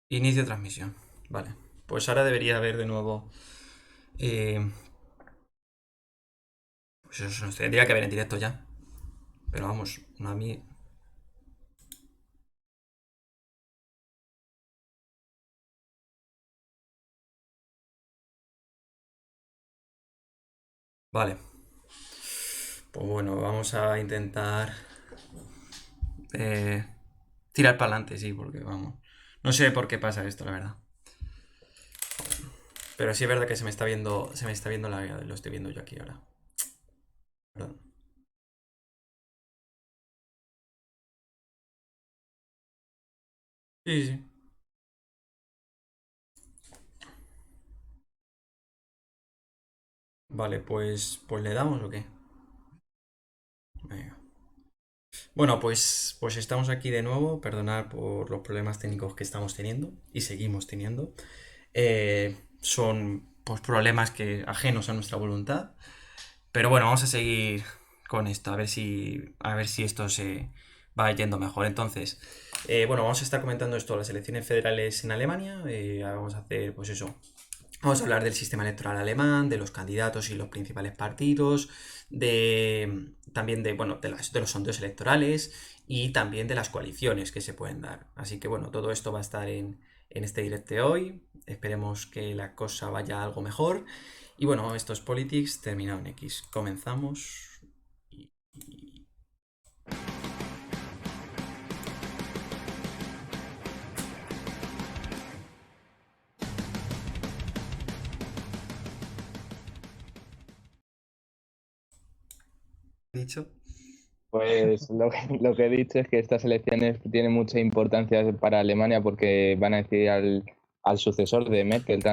Inicio de transmisión. Vale. Pues ahora debería haber de nuevo. eh, pues eso nos tendría que haber en directo ya. Pero vamos, a mí. Vale. Pues bueno, vamos a intentar eh, tirar para adelante, sí, porque vamos. No sé por qué pasa esto, la verdad. Pero sí es verdad que se me está viendo lo estoy viendo yo aquí ahora. Perdón. Sí, sí. Vale, pues le damos o qué. Venga. Bueno, pues estamos aquí de nuevo. Perdonad por los problemas técnicos que estamos teniendo y seguimos teniendo. Son pues problemas que ajenos a nuestra voluntad. Pero bueno, vamos a seguir con esto, a ver si esto se va yendo mejor. Entonces, bueno, vamos a estar comentando esto, las elecciones federales en Alemania. Vamos a hacer, pues eso, vamos a hablar del sistema electoral alemán, de los candidatos y los principales partidos, también bueno, de los sondeos electorales y también de las coaliciones que se pueden dar. Así que bueno, todo esto va a estar en este directo de hoy. Esperemos que la cosa vaya algo mejor. Y bueno, esto es Politics, terminado en X. Comenzamos. ¿Dicho? Pues lo que he dicho es que estas elecciones tienen mucha importancia para Alemania porque van a decidir al sucesor de Merkel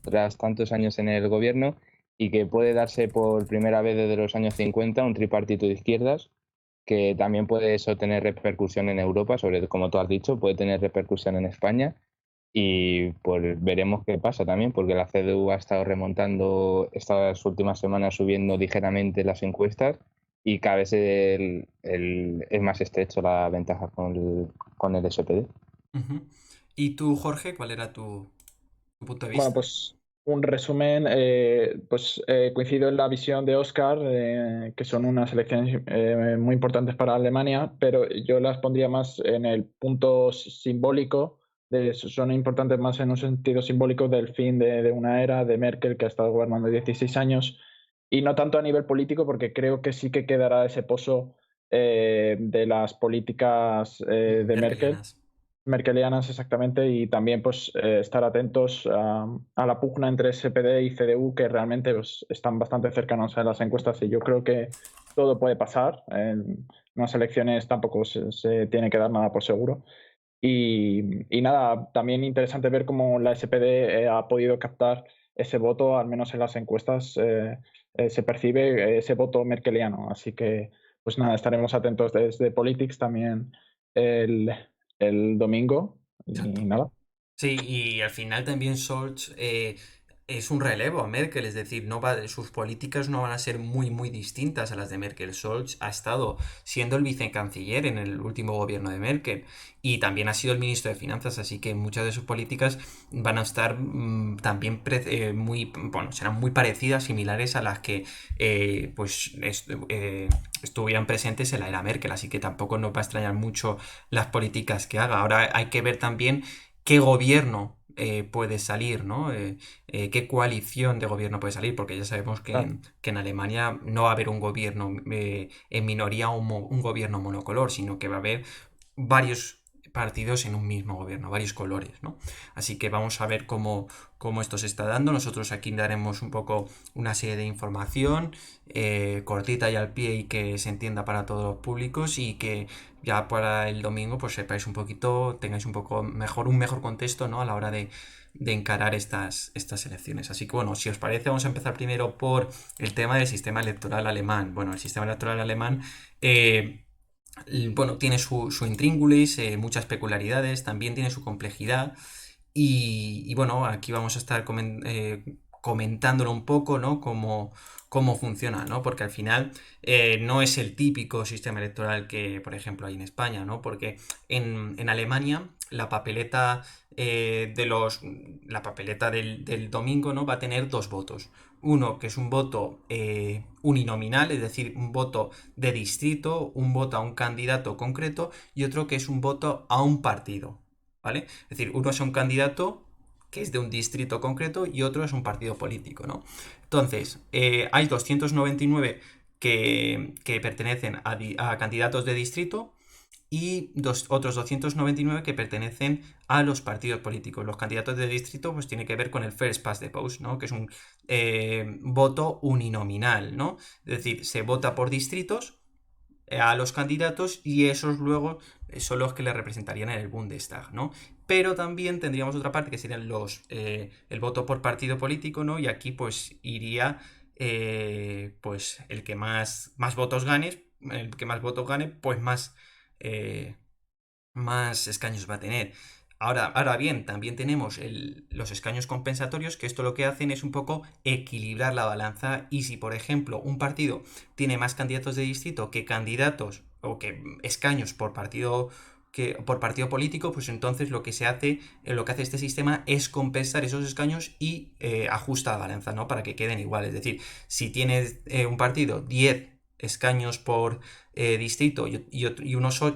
tras tantos años en el gobierno y que puede darse por primera vez desde los años 50 un tripartito de izquierdas que también puede eso tener repercusión en Europa, sobre como tú has dicho, puede tener repercusión en España y pues veremos qué pasa también porque la CDU ha estado remontando estas últimas semanas subiendo ligeramente las encuestas y cada vez es más estrecho la ventaja con el SPD. Ujú. ¿Y tú, Jorge, cuál era tu punto de Bueno, vista? pues un resumen, coincido en la visión de Oscar, que son unas elecciones muy importantes para Alemania, pero yo las pondría más en el punto simbólico, son importantes más en un sentido simbólico del fin de una era de Merkel, que ha estado gobernando 16 años, y no tanto a nivel político, porque creo que sí que quedará ese pozo de las políticas de Merkel Merkelianas. merkelianas exactamente y también pues estar atentos a la pugna entre SPD y CDU que realmente pues, están bastante cercanos a las encuestas y yo creo que todo puede pasar. En unas elecciones tampoco se tiene que dar nada por seguro. Y nada, también interesante ver cómo la SPD ha podido captar ese voto, al menos en las encuestas se percibe ese voto merkeliano. Así que, pues nada, estaremos atentos desde Politics también el, el domingo. Exacto. Y nada. Sí, y al final también Scholz es un relevo a Merkel, es decir, sus políticas no van a ser muy distintas a las de Merkel. Scholz ha estado siendo el vicecanciller en el último gobierno de Merkel y también ha sido el ministro de Finanzas, así que muchas de sus políticas van a estar también bueno, serán muy parecidas, similares a las que estuvieran presentes en la era Merkel, así que tampoco nos va a extrañar mucho las políticas que haga. Ahora hay que ver también qué gobierno puede salir, ¿no? Qué coalición de gobierno puede salir, porque ya sabemos que, Claro. que en Alemania no va a haber un gobierno en minoría o un gobierno monocolor, sino que va a haber varios partidos en un mismo gobierno, varios colores, ¿no? Así que vamos a ver cómo esto se está dando. Nosotros aquí daremos un poco una serie de información cortita y al pie y que se entienda para todos los públicos y que ya para el domingo pues sepáis un poquito, tengáis un mejor contexto, ¿no? A la hora de encarar estas elecciones. Así que bueno, si os parece, vamos a empezar primero por el tema del sistema electoral alemán. Bueno, el sistema electoral alemán bueno, tiene su intríngulis, muchas peculiaridades, también tiene su complejidad. Y bueno, aquí vamos a estar comentándolo un poco, ¿no? Cómo funciona, ¿no? Porque al final no es el típico sistema electoral que, por ejemplo, hay en España, ¿no? Porque en Alemania la papeleta la papeleta del domingo, ¿no? Va a tener dos votos. Uno que es un voto uninominal, es decir, un voto de distrito, un voto a un candidato concreto, y otro que es un voto a un partido, ¿vale? Es decir, uno es un candidato que es de un distrito concreto y otro es un partido político, ¿no? Entonces, hay 299 que pertenecen a candidatos de distrito y otros 299 que pertenecen a los partidos políticos. Los candidatos de distrito pues tiene que ver con el first past the post, ¿no? Que es un voto uninominal, ¿no? Es decir, se vota por distritos a los candidatos y esos luego son los que le representarían en el Bundestag, ¿no? Pero también tendríamos otra parte que serían el voto por partido político, ¿no? Y aquí pues iría pues el que más votos gane, pues eh, más escaños va a tener. Ahora bien, también tenemos los escaños compensatorios, que esto lo que hacen es un poco equilibrar la balanza. Y si, por ejemplo, un partido tiene más candidatos de distrito que candidatos o que escaños por partido político, pues entonces lo que hace este sistema es compensar esos escaños y ajusta la balanza, ¿no? Para que queden igual. Es decir, si tienes un partido 10 escaños por distrito y 8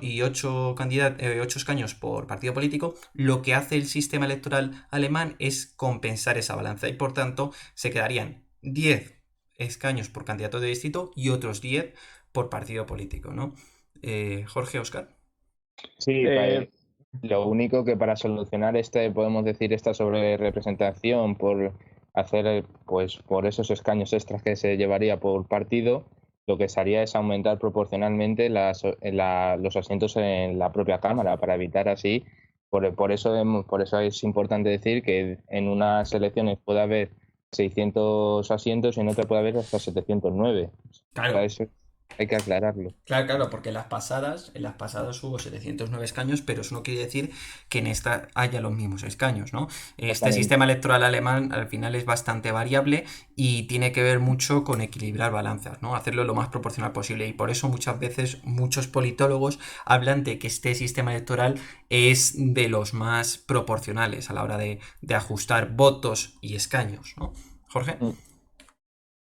escaños por partido político, lo que hace el sistema electoral alemán es compensar esa balanza y por tanto se quedarían 10 escaños por candidato de distrito y otros 10 por partido político, ¿no? Jorge, Oscar. Sí, Eh, lo único que para solucionar podemos decir, esta sobre representación por hacer, pues por esos escaños extras que se llevaría por partido, lo que se haría es aumentar proporcionalmente los asientos en la propia Cámara para evitar así. Por eso es importante decir que en unas elecciones puede haber 600 asientos y en otra puede haber hasta 709. Claro. Para eso hay que aclararlo. Claro, porque en las pasadas hubo 709 escaños, pero eso no quiere decir que en esta haya los mismos escaños, ¿no? Este Exactamente. sistema electoral alemán al final es bastante variable y tiene que ver mucho con equilibrar balanzas, ¿no? Hacerlo lo más proporcional posible. Y por eso muchas veces muchos politólogos hablan de que este sistema electoral es de los más proporcionales a la hora de ajustar votos y escaños, ¿no? Jorge.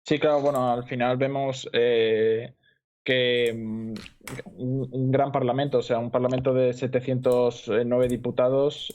Sí, claro, bueno, al final vemos que un gran parlamento, o sea, un parlamento de 709 diputados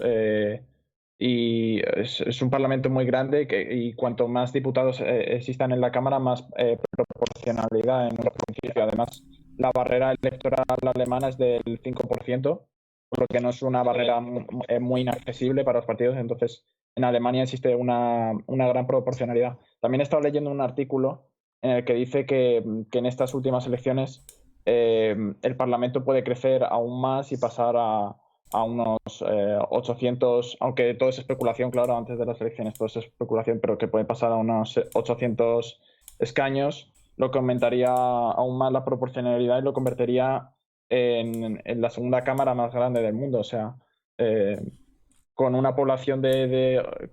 y es un parlamento muy grande y cuanto más diputados existan en la Cámara, más proporcionalidad en un principio. Además, la barrera electoral alemana es del 5%, por lo que no es una barrera muy inaccesible para los partidos, entonces en Alemania existe una gran proporcionalidad. También he estado leyendo un artículo en el que dice que en estas últimas elecciones el Parlamento puede crecer aún más y pasar a unos 800, aunque todo es especulación, claro, antes de las elecciones todo es especulación, pero que puede pasar a unos 800 escaños, lo que aumentaría aún más la proporcionalidad y lo convertiría en la segunda cámara más grande del mundo. O sea, con una población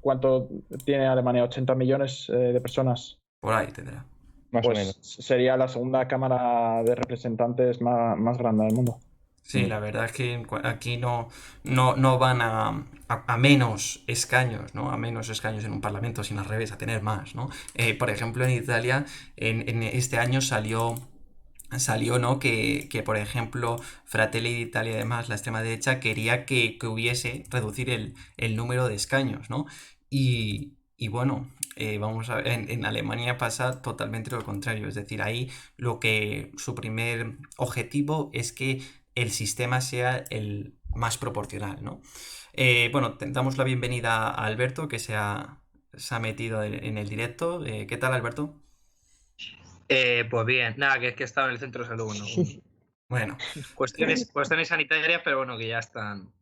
¿cuánto tiene Alemania? 80 millones de personas. Por ahí tendrá. Más o Pues menos. sería la segunda cámara de representantes más grande del mundo. Sí, la verdad es que aquí no van a menos escaños, ¿no? A menos escaños en un parlamento, sino al revés, a tener más, ¿no? Por ejemplo, en Italia, en este año salió, ¿no? Que, por ejemplo, Fratelli d'Italia y demás, la extrema derecha, quería que hubiese reducir el número de escaños, ¿no? Y bueno, vamos a ver, en Alemania pasa totalmente lo contrario, es decir, ahí su primer objetivo es que el sistema sea el más proporcional, ¿no? Bueno, damos la bienvenida a Alberto, que se ha metido en el directo. ¿Qué tal, Alberto? Pues bien, nada, que es que he estado en el centro de salud, bueno, Bueno, cuestiones sanitarias, pero bueno, que ya están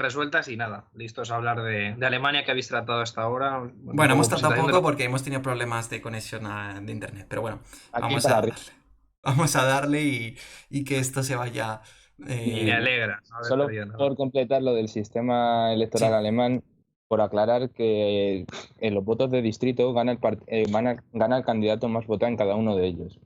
resueltas y nada, listos a hablar de Alemania que habéis tratado hasta ahora. Un hemos poco tratado presentación poco porque hemos tenido problemas de conexión de internet, pero bueno, Aquí vamos para a arriba. darle. Vamos a darle y que esto se vaya. y me alegra no haber Solo perdido nada. por completar lo del sistema electoral Sí, alemán, por aclarar que en los votos de distrito gana el candidato más votado en cada uno de ellos.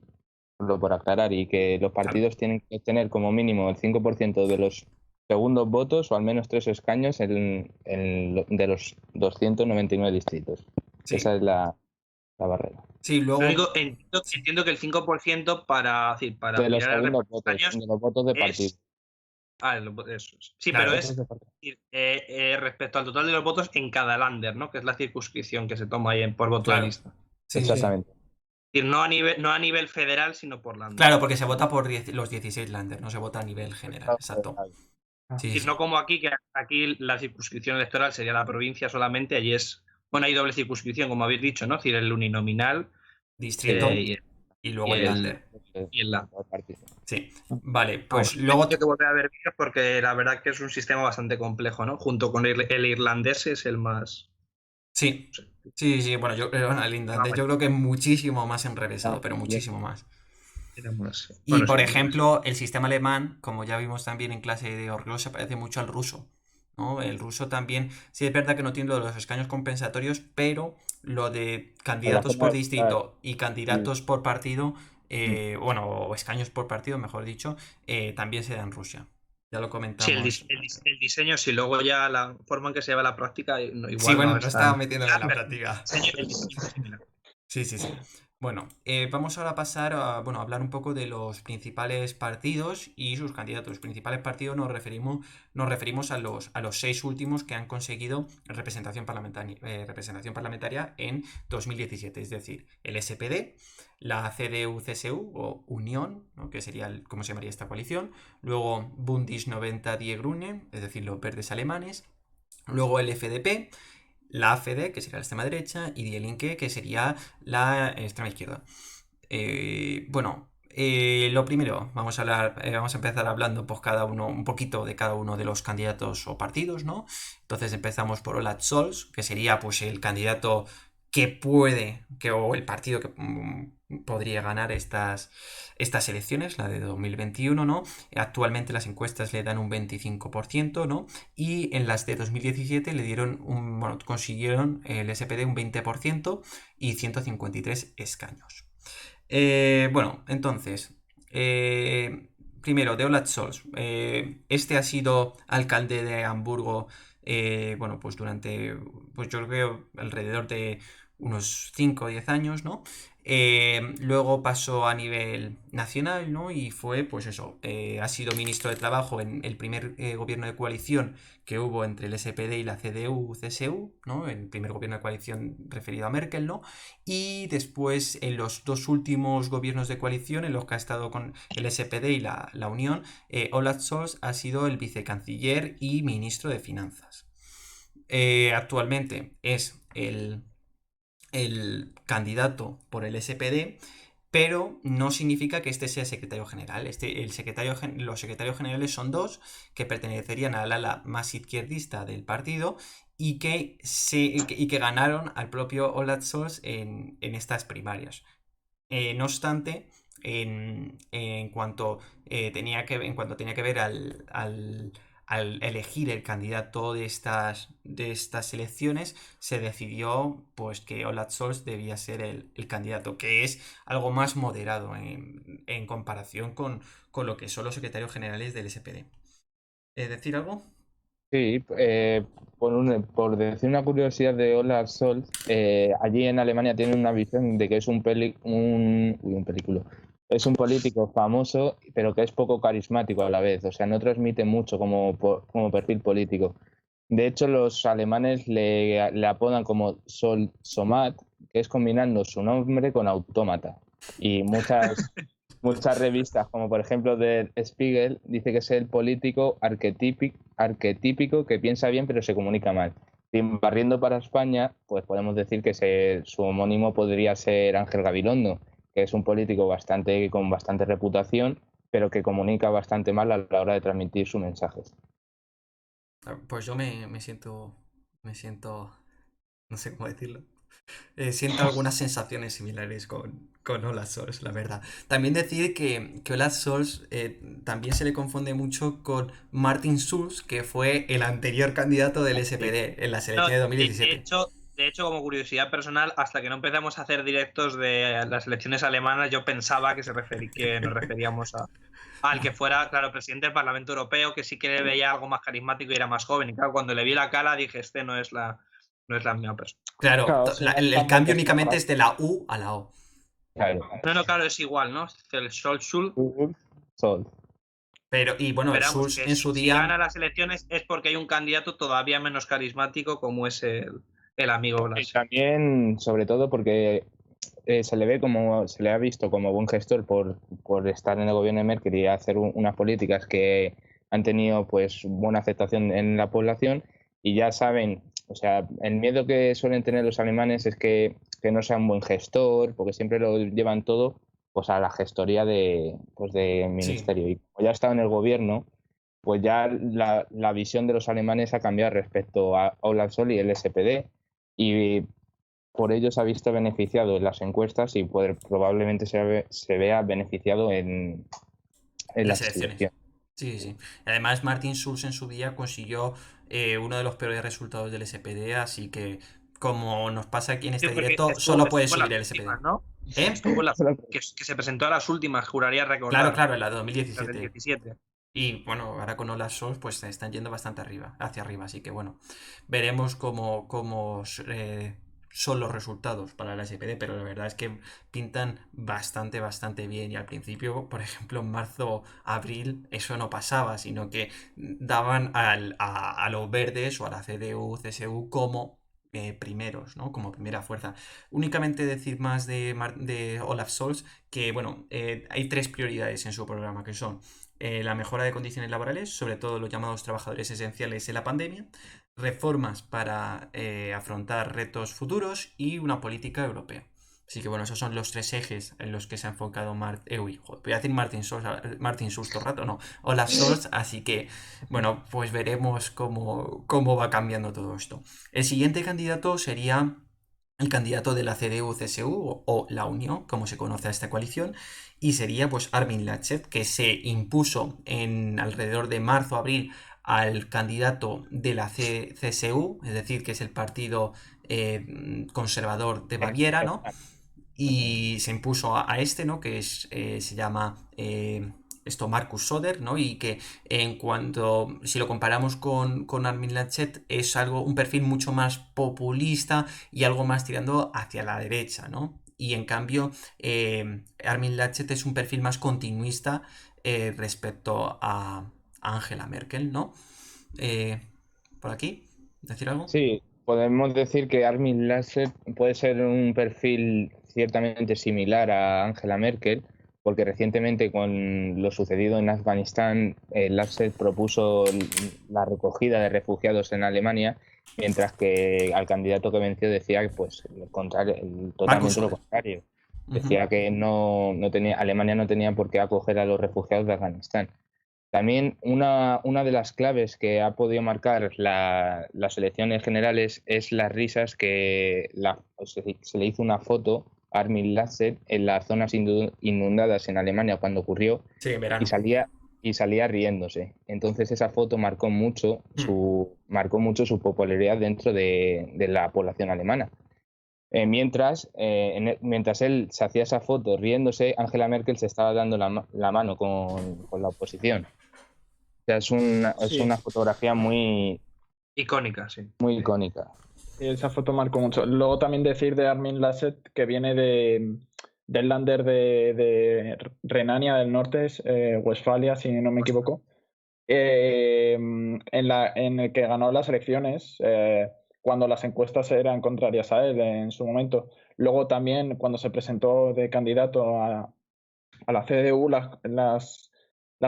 Solo por aclarar, y que los partidos tienen que tener como mínimo el 5% de los segundos votos o al menos 3 escaños de los 299 distritos. Sí. Esa es la barrera. Sí, luego... Lo único, entiendo que el 5% para De los mirar el segundos reparto de votos, escaños de los votos de es- partido. eso es. Sí, Claro, pero Votos es de partido. respecto al total de los votos en cada lander, ¿no? Que es la circunscripción que se toma ahí por voto Claro. de lista. Sí, sí. Exactamente. Es decir, no a nivel federal, sino por lander. Claro, porque se vota por los 16 landers, no se vota a nivel general, exacto. Sí, Es decir, sí. no como aquí, que aquí la circunscripción electoral sería la provincia solamente, allí es... Bueno, hay doble circunscripción, como habéis dicho, ¿no? Es decir, el uninominal Distrito y luego el lander. el lander. Sí, vale, Pues pues luego... tengo que volver a ver vídeos porque la verdad que es un sistema bastante complejo, ¿no? Junto con el irlandés es el más... Sí, sí, bueno, el irlandés yo creo que es muchísimo más enrevesado, pero muchísimo más. Y Bueno, por sí, ejemplo, el sistema alemán, como ya vimos también en clase de Orglo, se parece mucho al ruso, ¿no? El ruso también, sí es verdad que no tiene lo de los escaños compensatorios, pero lo de candidatos por distrito y candidatos por partido, bueno, o escaños por partido, mejor dicho, también se da en Rusia. Ya lo comentamos. Sí, el diseño, sí, luego ya la forma en que se lleva la práctica, igual Sí, bueno, no está estaba metiendo en la pero práctica. el diseño es similar. Sí, sí, sí. Bueno, vamos ahora a pasar a hablar un poco de los principales partidos y sus candidatos. Principales partidos nos referimos a los 6 últimos que han conseguido representación parlamentaria en 2017, es decir, el SPD, la CDU-CSU o Unión, ¿no? Que sería cómo se llamaría esta coalición, luego Bündnis 90 Die Grünen, es decir, los verdes alemanes, luego el FDP, la AfD, que sería la extrema derecha, y Die Linke, que sería la extrema izquierda. Lo primero, vamos a empezar hablando pues un poquito de cada uno de los candidatos o partidos, ¿no? Entonces empezamos por Olaf Scholz, que sería pues el candidato o el partido que podría ganar estas elecciones, la de 2021, ¿no? Actualmente las encuestas le dan un 25%, ¿no? Y en las de 2017 le consiguieron el SPD un 20% y 153 escaños. Entonces, primero, de Olaf Scholz. Este ha sido alcalde de Hamburgo, pues durante, pues yo creo, alrededor de unos 5 o 10 años, ¿no? Luego pasó a nivel nacional, ¿no? Y fue, pues eso, ha sido ministro de Trabajo en el primer gobierno de coalición que hubo entre el SPD y la CDU-CSU, ¿no? El primer gobierno de coalición referido a Merkel, ¿no? Y después en los 2 últimos gobiernos de coalición en los que ha estado con el SPD y la Unión, Olaf Scholz ha sido el vicecanciller y ministro de Finanzas. Actualmente es el candidato por el SPD, pero no significa que este sea secretario general. Los secretarios generales son 2 que pertenecerían al ala más izquierdista del partido y que ganaron al propio Olaf Scholz en estas primarias. No obstante, en cuanto tenía que ver al elegir el candidato de estas elecciones, se decidió pues que Olaf Scholz debía ser el candidato, que es algo más moderado en comparación con lo que son los secretarios generales del SPD. ¿Decir algo? Sí, por decir una curiosidad de Olaf Scholz, allí en Alemania tienen una visión de que es un político famoso, pero que es poco carismático a la vez, o sea, no transmite mucho como perfil político. De hecho, los alemanes le apodan como Somat, que es combinando su nombre con autómata. Y muchas revistas, como por ejemplo The Spiegel, dice que es el político arquetípico que piensa bien pero se comunica mal. Y barriendo para España, pues podemos decir que su homónimo podría ser Ángel Gabilondo, que es un político con bastante reputación, pero que comunica bastante mal a la hora de transmitir sus mensajes. Pues yo me siento, no sé cómo decirlo. Siento algunas sensaciones similares con Olaf Scholz, la verdad. También decir que Olaf Scholz también se le confunde mucho con Martin Schulz, que fue el anterior candidato del SPD en la selección de 2017. De hecho, como curiosidad personal, hasta que no empezamos a hacer directos de las elecciones alemanas, yo pensaba que que nos referíamos al que fuera, claro, presidente del Parlamento Europeo, que sí que le veía algo más carismático y era más joven. Y claro, cuando le vi la cara dije, no es la misma persona. Claro, Claro, si no el están muy cambio únicamente es destacados. de la U a la O. Claro. No, claro, es igual, ¿no? El Scholz. Sol. Pero, y bueno, Pero vamos, Schulz que en su si gana día. las elecciones es porque hay un candidato todavía menos carismático como es el amigo Y Blas. también, sobre todo, porque se le ha visto como buen gestor por estar en el gobierno de Merkel y hacer unas políticas que han tenido pues buena aceptación en la población y ya saben, o sea, el miedo que suelen tener los alemanes es que no sea un buen gestor, porque siempre lo llevan todo pues a la gestoría de Sí, ministerio. Y como ya ha estado en el gobierno, pues ya la visión de los alemanes ha cambiado respecto a Olaf Scholz y el SPD y por ello se ha visto beneficiado en las encuestas y probablemente se vea beneficiado en las las elecciones. elecciones. Sí, sí. Además, Martin Schulz en su día consiguió uno de los peores resultados del SPD, así que, como nos pasa aquí en Sí, este porque directo, solo puede estuvo en las subir el SPD. últimas, ¿no? ¿Eh? Estuvo en las que se presentó a las últimas, juraría Claro, recordar, claro, en la de las del 2017. 17. Y bueno, ahora con Olaf Scholz pues se están yendo bastante arriba, hacia arriba, así que bueno, veremos cómo son los resultados para la SPD, pero la verdad es que pintan bastante, bastante bien. Y al principio, por ejemplo, en marzo, abril, eso no pasaba, sino que daban a los verdes o a la CDU, CSU como primeros, ¿no? Como primera fuerza. Únicamente decir más de Olaf Scholz que, bueno, hay tres prioridades en su programa, que son la mejora de condiciones laborales, sobre todo los llamados trabajadores esenciales en la pandemia, reformas para afrontar retos futuros y una política europea. Así que bueno, esos son los tres ejes en los que se ha enfocado voy a decir Martin Schulz todo el rato, no, Olaf Scholz, así que bueno, pues veremos cómo va cambiando todo esto. El siguiente candidato sería el candidato de la CDU-CSU o la Unión, como se conoce a esta coalición, y sería pues Armin Laschet, que se impuso en alrededor de marzo-abril al candidato de la CSU, es decir, que es el partido conservador de Baviera, ¿no? Y se impuso a este, ¿no? Que se llama Markus Söder, ¿no? Y que en cuanto, si lo comparamos con Armin Laschet, es un perfil mucho más populista y algo más tirando hacia la derecha, ¿no? Y en cambio, Armin Laschet es un perfil más continuista respecto a Angela Merkel, ¿no? Eh, ¿Por aquí? ¿Decir algo? Sí, podemos decir que Armin Laschet puede ser un perfil ciertamente similar a Angela Merkel, porque recientemente con lo sucedido en Afganistán, Laschet propuso la recogida de refugiados en Alemania, mientras que al candidato que venció decía que pues Markus totalmente lo Söder. contrario. Ujú. Decía que Alemania no tenía por qué acoger a los refugiados de Afganistán. También una de las claves que ha podido marcar las elecciones generales es las risas se le hizo una foto a Armin Laschet en las zonas inundadas en Alemania cuando ocurrió Sí, en y verano. salía riéndose. Entonces esa foto Mm. marcó mucho su popularidad dentro de la población alemana. Mientras él se hacía esa foto riéndose, Angela Merkel se estaba dando la mano con la oposición. O sea, es Sí, una fotografía muy, Icónica, sí. muy icónica. sí, esa foto marcó mucho. Luego también decir de Armin Laschet que viene del Länder de Renania del Norte, Westfalia, si no me equivoco, en el que ganó las elecciones cuando las encuestas eran contrarias a él en su momento. Luego también cuando se presentó de candidato a la CDU, las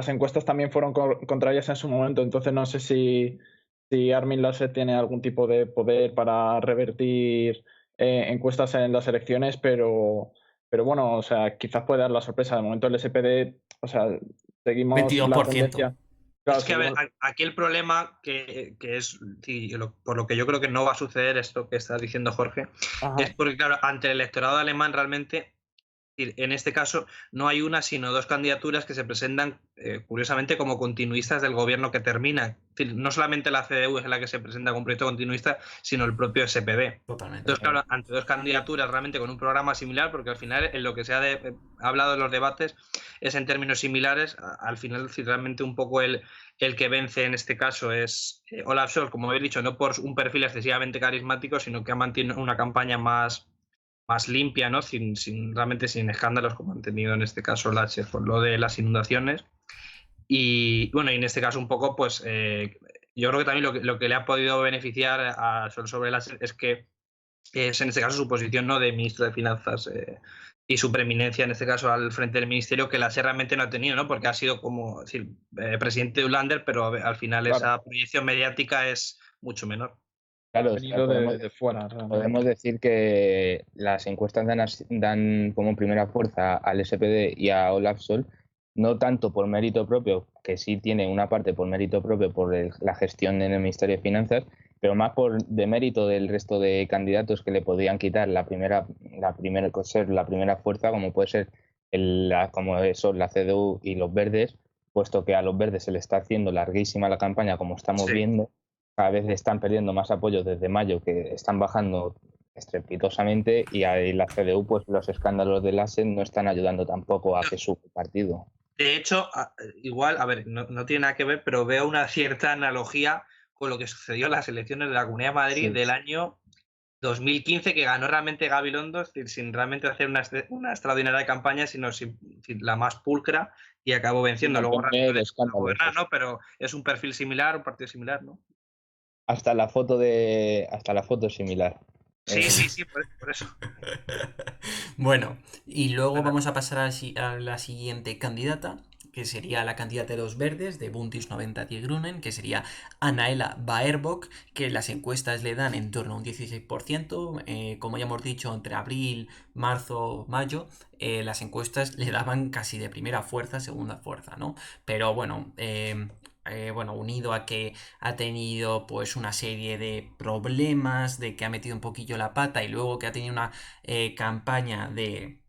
encuestas también fueron contrarias en su momento. Entonces no sé si Armin Laschet tiene algún tipo de poder para revertir encuestas en las elecciones, pero bueno, o sea, quizás puede dar la sorpresa. De momento el SPD, o sea, seguimos la 22%. tendencia. Claro, Es que, a ver, seguimos. aquí el problema que es, sí, por lo que yo creo que no va a suceder esto que está diciendo Jorge, Ajá. es porque, claro, ante el electorado alemán realmente En este caso no hay una, sino dos candidaturas que se presentan, curiosamente, como continuistas del gobierno que termina. Es decir, no solamente la CDU es la que se presenta como proyecto continuista, sino el propio SPD. Totalmente. Entonces, claro, ante dos candidaturas realmente con un programa similar, porque al final en lo que se ha hablado en los debates es en términos similares, al final realmente un poco el que vence en este caso es Olaf Scholz, como habéis dicho, no por un perfil excesivamente carismático, sino que ha mantenido una campaña más limpia, ¿no? Realmente sin escándalos como han tenido en este caso por lo de las inundaciones. Y bueno, y en este caso un poco, pues yo creo que también lo que le ha podido beneficiar a Sol sobre Laschet es que es en este caso su posición, ¿no?, de ministro de Finanzas y su preeminencia en este caso al frente del ministerio, que Laschet realmente no ha tenido, ¿no? Porque ha sido como decir, presidente de Ulander, pero al final Claro. esa proyección mediática es mucho menor. Claro, Ha venido de fuera. podemos decir que las encuestas dan como primera fuerza al SPD y a Olaf Scholz, no tanto por mérito propio, que sí tiene una parte por mérito propio por la gestión en el Ministerio de Finanzas, pero más por de mérito del resto de candidatos que le podían quitar la primera fuerza, como puede ser como son la CDU y los Verdes, puesto que a los Verdes se le está haciendo larguísima la campaña, como estamos viendo. Cada vez están perdiendo más apoyo desde mayo, que están bajando estrepitosamente, y ahí la CDU, pues los escándalos de Laschet no están ayudando tampoco a que suba el partido. De hecho, igual, a ver, no tiene nada que ver, pero veo una cierta analogía con lo que sucedió en las elecciones de la Comunidad de Madrid del año 2015, que ganó realmente Gabilondo, es decir, sin realmente hacer una extraordinaria campaña, sino sin la más pulcra, y acabó venciendo. Luego realmente gobernar, ¿no? Pero es un perfil similar, un partido similar, ¿no? Hasta la foto es similar. Sí, por eso. Bueno, y luego vamos a pasar a la siguiente candidata, que sería la candidata de los Verdes, de Bündnis 90 Die Grünen, que sería Anaela Baerbock, que las encuestas le dan en torno a un 16%. Como ya hemos dicho, entre abril, marzo, mayo, las encuestas le daban casi de primera fuerza, segunda fuerza, ¿no? Pero bueno, unido a que ha tenido pues una serie de problemas, de que ha metido un poquillo la pata y luego que ha tenido una campaña de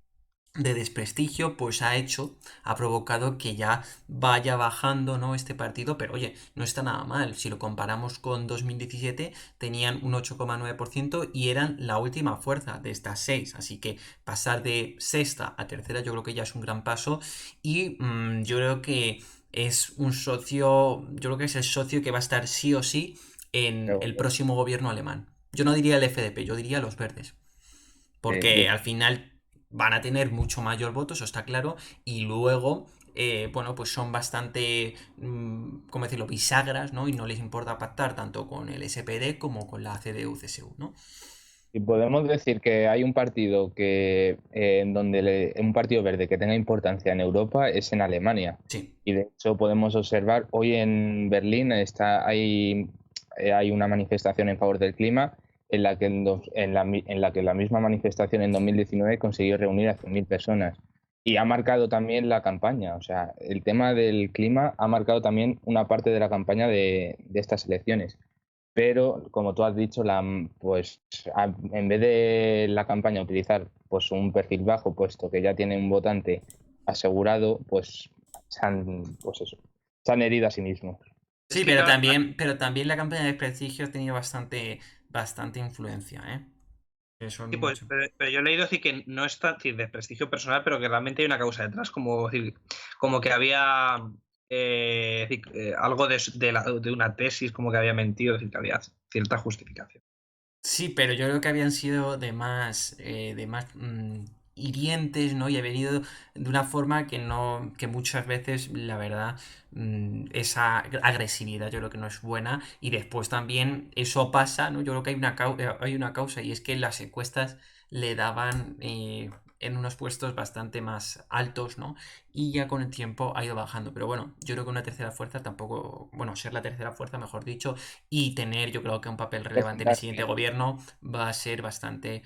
desprestigio, pues ha provocado que ya vaya bajando, ¿no?, este partido, pero oye, no está nada mal. Si lo comparamos con 2017, tenían un 8,9% y eran la última fuerza de estas 6, así que pasar de sexta a tercera yo creo que ya es un gran paso, y yo creo que es un socio, yo creo que es el socio que va a estar sí o sí en el próximo gobierno alemán. Yo no diría el FDP, yo diría los Verdes, porque al final van a tener mucho mayor voto, eso está claro, y luego, pues son bastante, ¿cómo decirlo?, bisagras, ¿no? Y no les importa pactar tanto con el SPD como con la CDU-CSU, ¿no? Y podemos decir que hay un partido un partido verde que tenga importancia en Europa es en Alemania. Sí. Y de hecho podemos observar, hoy en Berlín hay una manifestación en favor del clima, en la que la misma manifestación en 2019 consiguió reunir a 100.000 personas. Y ha marcado también la campaña. O sea, el tema del clima ha marcado también una parte de la campaña de estas elecciones. Pero, como tú has dicho, en vez de la campaña utilizar pues un perfil bajo, puesto que ya tiene un votante asegurado, pues se han herido a sí mismos. Sí, pero también la campaña de prestigio ha tenido bastante influencia, ¿eh? Eso Sí, pues, pero yo he leído decir que no es tan de prestigio personal, pero que realmente hay una causa detrás, como que había algo de una tesis, como que había mentido, es decir, que había cierta justificación. Sí, pero yo creo que habían sido de más hirientes, ¿no? Y ha venido de una forma que muchas veces, la verdad, esa agresividad yo creo que no es buena. Y después también eso pasa, ¿no? Yo creo que hay una causa, y es que las encuestas le daban en unos puestos bastante más altos, ¿no? Y ya con el tiempo ha ido bajando. Pero bueno, yo creo que una tercera fuerza tampoco, bueno, ser la tercera fuerza, mejor dicho, y tener, yo creo que un papel relevante en el siguiente gobierno va a ser bastante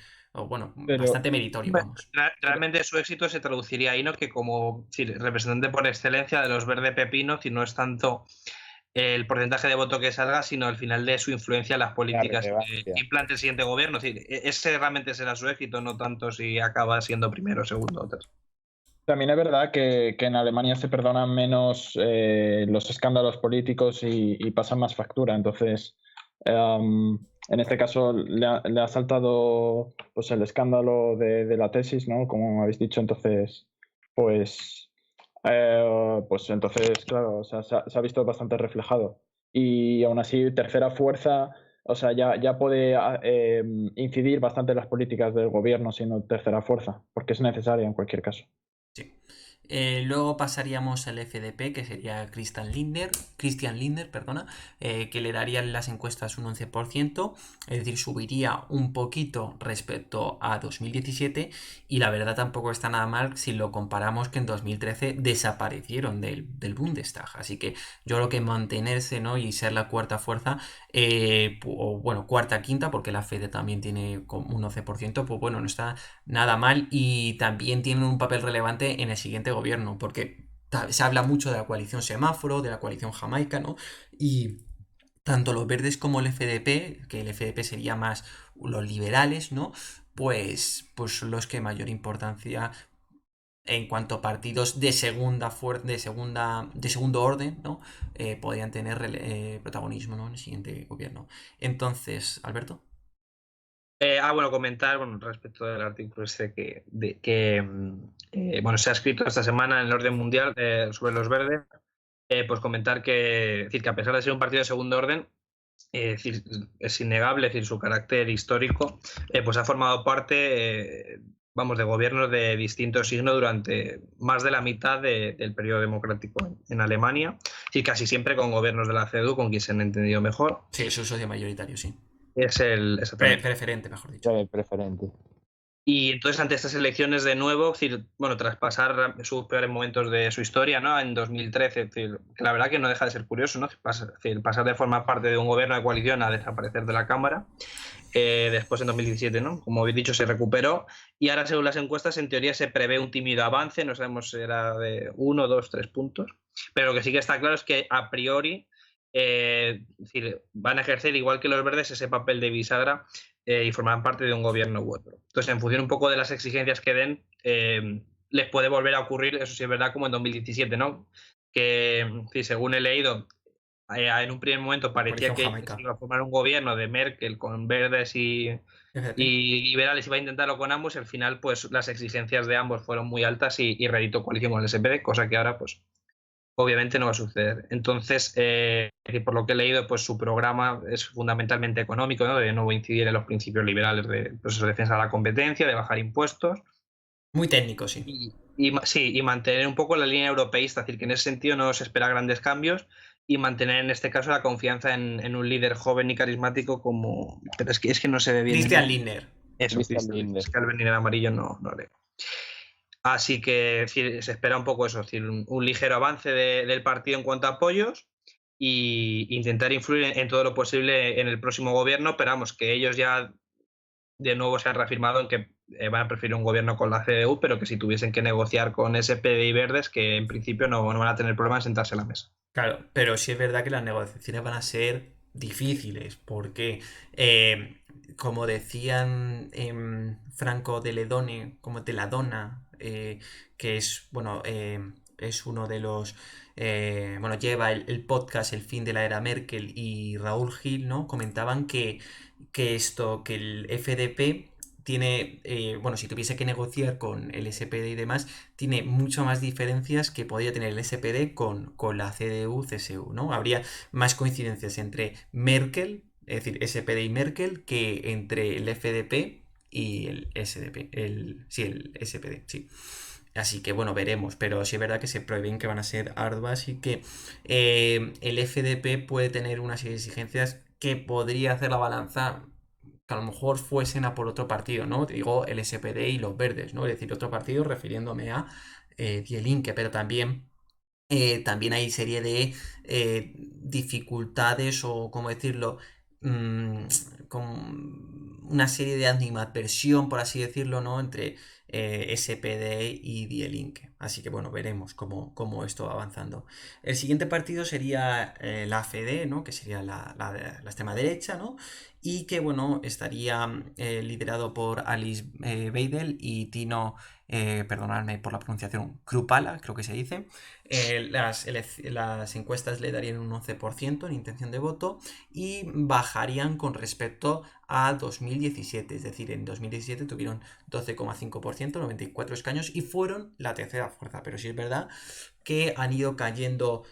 meritorio, vamos. Realmente su éxito se traduciría ahí, ¿no? Que como representante por excelencia de los verde pepino, si no es tanto el porcentaje de voto que salga, sino al final de su influencia en las La políticas relevancia. que implante el siguiente gobierno. Es decir, ese realmente será su éxito, no tanto si acaba siendo primero, segundo o tercero. También es verdad que en Alemania se perdonan menos los escándalos políticos y pasan más factura. Entonces, en este caso le ha saltado pues, el escándalo de la tesis, ¿no? Como habéis dicho, entonces, pues, pues entonces, claro, o sea, se ha visto bastante reflejado. Y aún así, tercera fuerza, o sea, ya puede incidir bastante en las políticas del gobierno siendo tercera fuerza, porque es necesaria en cualquier caso. Sí. Luego pasaríamos al FDP, que sería Christian Lindner, perdona, que le daría en las encuestas un 11%, es decir, subiría un poquito respecto a 2017 y la verdad tampoco está nada mal si lo comparamos que en 2013 desaparecieron del Bundestag. Así que yo creo que mantenerse, ¿no? Y ser la cuarta fuerza, o bueno, cuarta, quinta, porque la FED también tiene como un 11%, pues bueno, no está nada mal y también tienen un papel relevante en el siguiente gobierno, porque se habla mucho de la coalición semáforo, de la coalición jamaica, ¿no? Y tanto los verdes como el FDP, que el FDP sería más los liberales, ¿no? Pues son los que mayor importancia en cuanto a partidos de de segundo orden, ¿no? Podrían tener protagonismo, ¿no? En el siguiente gobierno. Entonces, Alberto. Bueno, comentar respecto del artículo este bueno, se ha escrito esta semana en el orden mundial sobre los verdes, pues comentar decir, que a pesar de ser un partido de segundo orden, decir, es innegable, decir, su carácter histórico, pues ha formado parte, vamos, de gobiernos de distinto signo durante más de la mitad del periodo democrático en Alemania, y casi siempre con gobiernos de la CDU, con quien se han entendido mejor. Sí, es un socio mayoritario, sí. Exactamente. Preferente, mejor dicho. Preferente. Y entonces, ante estas elecciones de nuevo, decir, bueno, tras pasar sus peores momentos de su historia, ¿no? En 2013, decir, que la verdad que no deja de ser curioso, ¿no? Pasar de formar parte de un gobierno de coalición a desaparecer de la Cámara. Después, en 2017, ¿no? Como habéis dicho, se recuperó y ahora, según las encuestas, en teoría se prevé un tímido avance, no sabemos si será de 1, 2, 3 puntos, pero lo que sí que está claro es que a priori decir, van a ejercer, igual que los verdes, ese papel de bisagra y formarán parte de un gobierno u otro. Entonces, en función un poco de las exigencias que den, les puede volver a ocurrir, eso sí es verdad, como en 2017, ¿no? Que, según he leído, en un primer momento parecía que se iba a formar un gobierno de Merkel con verdes y liberales, iba a intentarlo con ambos, y al final pues las exigencias de ambos fueron muy altas y reeditó coalición con el SPD, cosa que ahora pues obviamente no va a suceder. Entonces, por lo que he leído, pues su programa es fundamentalmente económico, ¿no? De no incidir en los principios liberales de defensa de la competencia, de bajar impuestos. Muy técnico, sí. Y mantener un poco la línea europeísta, es decir, que en ese sentido no se espera grandes cambios y mantener en este caso la confianza en un líder joven y carismático como... Pero es que no se ve bien. Christian Lindner. Eso, Christian Lindner. Es que al venir en amarillo no leo. Así que se espera un poco eso, es decir, un ligero avance del partido en cuanto a apoyos e intentar influir en todo lo posible en el próximo gobierno, pero vamos, que ellos ya de nuevo se han reafirmado en que van a preferir un gobierno con la CDU, pero que si tuviesen que negociar con SPD y Verdes, que en principio no van a tener problema en sentarse a la mesa. Claro, pero sí es verdad que las negociaciones van a ser difíciles, porque como decían Franco de Ledone, como de la Dona, que es, bueno, es uno de los, bueno, lleva el podcast El fin de la era Merkel, y Raúl Gil, ¿no? Comentaban que que el FDP tiene, bueno, si tuviese que negociar con el SPD y demás, tiene mucho más diferencias que podría tener el SPD con la CDU-CSU, ¿no? Habría más coincidencias entre Merkel, es decir, SPD y Merkel, que entre el FDP y el SDP, el SPD, sí. Así que bueno, veremos, pero sí es verdad que se prevén que van a ser arduas y que el FDP puede tener unas exigencias que podría hacer la balanza que a lo mejor fuesen a por otro partido, ¿no? Te digo el SPD y los verdes, ¿no? Es decir, otro partido refiriéndome a Die Linke, pero también hay serie de dificultades o, ¿cómo decirlo? Con una serie de animadversión, por así decirlo, ¿no? Entre SPD y Die Linke. Así que bueno, veremos cómo esto va avanzando. El siguiente partido sería la AfD, ¿no? Que sería la extrema derecha, ¿no? Y que bueno, estaría liderado por Alice Weidel y Tino, perdonadme por la pronunciación, Krupala, creo que se dice. Las encuestas le darían un 11% en intención de voto y bajarían con respecto a 2017, es decir, en 2017 tuvieron 12,5%, 94 escaños y fueron la tercera fuerza, pero sí es verdad que han ido cayendo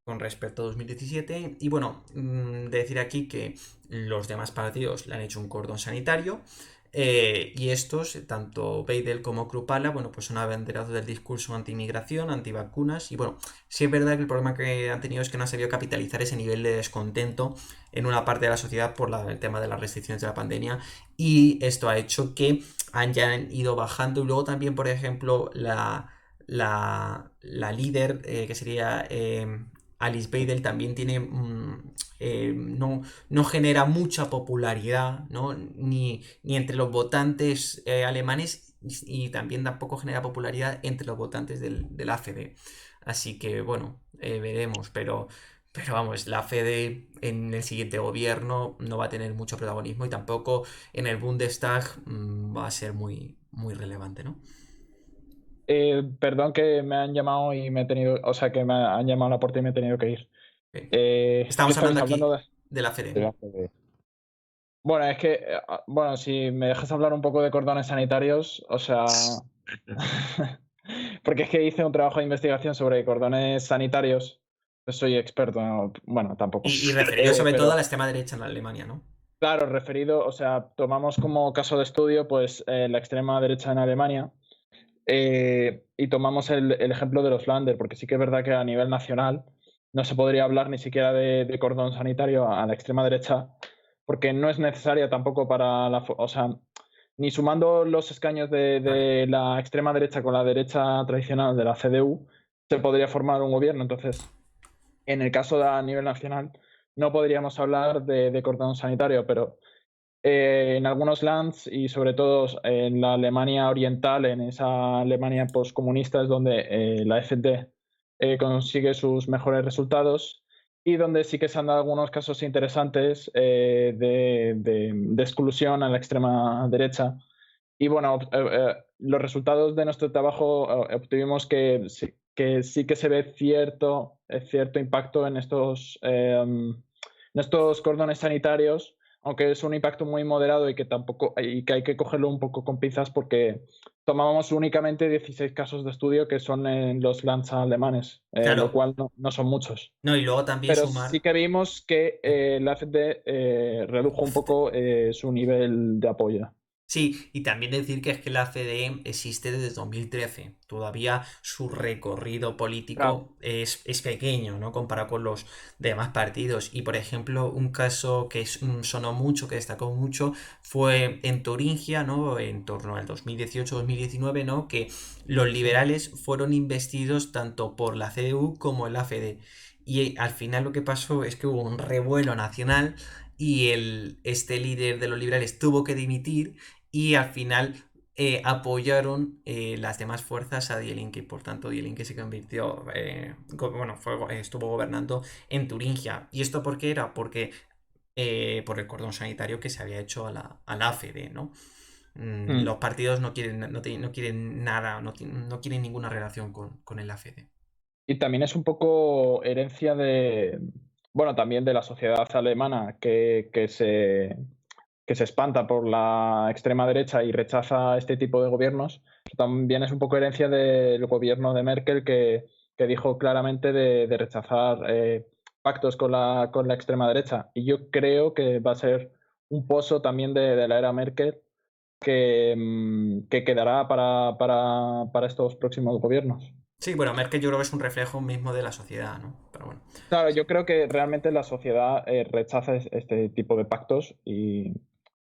con respecto a 2017 y bueno, decir aquí que los demás partidos le han hecho un cordón sanitario. Y estos, tanto Beidel como Krupala, bueno, pues son abanderados del discurso anti-inmigración, antivacunas. Y bueno, sí es verdad que el problema que han tenido es que no han sabido capitalizar ese nivel de descontento en una parte de la sociedad por el tema de las restricciones de la pandemia. Y esto ha hecho que hayan ido bajando. Y luego también, por ejemplo, la líder, que sería Alice Weidel, también tiene no genera mucha popularidad, ¿no? Ni entre los votantes alemanes y también tampoco genera popularidad entre los votantes del AfD. Así que bueno, veremos, pero vamos, la AfD en el siguiente gobierno no va a tener mucho protagonismo y tampoco en el Bundestag va a ser muy relevante, ¿no? Perdón que me han llamado y me he tenido, o sea, que me han llamado a la puerta y me he tenido que ir. Okay. ¿Qué Estamos estabais hablando aquí hablando de? de la AfD, de la ¿no? AfD. Bueno, es que, bueno, si me dejas hablar un poco de cordones sanitarios, o sea, porque es que hice un trabajo de investigación sobre cordones sanitarios, no soy experto, bueno, tampoco. Y referido sobre todo a Pero la extrema derecha en Alemania, ¿no? claro, referido, o sea, tomamos como caso de estudio pues la extrema derecha en Alemania y tomamos el ejemplo de los Länder, porque sí que es verdad que a nivel nacional no se podría hablar ni siquiera de cordón sanitario a la extrema derecha, porque no es necesaria tampoco para o sea, ni sumando los escaños de la extrema derecha con la derecha tradicional de la CDU, se podría formar un gobierno. Entonces, en el caso de a nivel nacional, no podríamos hablar de cordón sanitario, pero en algunos lands y sobre todo en la Alemania oriental, en esa Alemania postcomunista, es donde la AfD consigue sus mejores resultados y donde sí que se han dado algunos casos interesantes de exclusión a la extrema derecha. Y bueno, los resultados de nuestro trabajo obtuvimos que sí que se ve cierto impacto en estos cordones sanitarios, aunque es un impacto muy moderado y que hay que cogerlo un poco con pinzas porque tomábamos únicamente 16 casos de estudio que son en los lands alemanes, lo Claro, cual no son muchos. no, y luego también Pero sí sumar. que vimos que la AfD redujo un poco su nivel de apoyo. Sí, y también decir que es que la CDE existe desde 2013. Todavía su recorrido Claro. político es pequeño, ¿no? Comparado con los demás partidos. Y por ejemplo, un caso que sonó mucho, que destacó mucho, fue en Turingia, ¿no? En torno al 2018-2019, ¿no? Que los liberales fueron investidos tanto por la CDU como el AfD. Y al final lo que pasó es que hubo un revuelo nacional y este líder de los liberales tuvo que dimitir y al final apoyaron las demás fuerzas a Die Linke. Por tanto, Die Linke se convirtió, estuvo gobernando en Turingia. ¿Y esto por qué era? Porque por el cordón sanitario que se había hecho a la AfD, ¿no? Mm. Los partidos no quieren, no quieren nada, no quieren ninguna relación con el AfD. Y también es un poco herencia bueno, también de la sociedad alemana que se espanta por la extrema derecha y rechaza este tipo de gobiernos. También es un poco herencia del gobierno de Merkel que dijo claramente de rechazar pactos con la extrema derecha. Y yo creo que va a ser un pozo también de la era Merkel que quedará para estos próximos gobiernos. Sí, bueno, Merkel yo creo que es un reflejo mismo de la sociedad, ¿no? Pero bueno. Claro, yo creo que realmente la sociedad rechaza este tipo de pactos y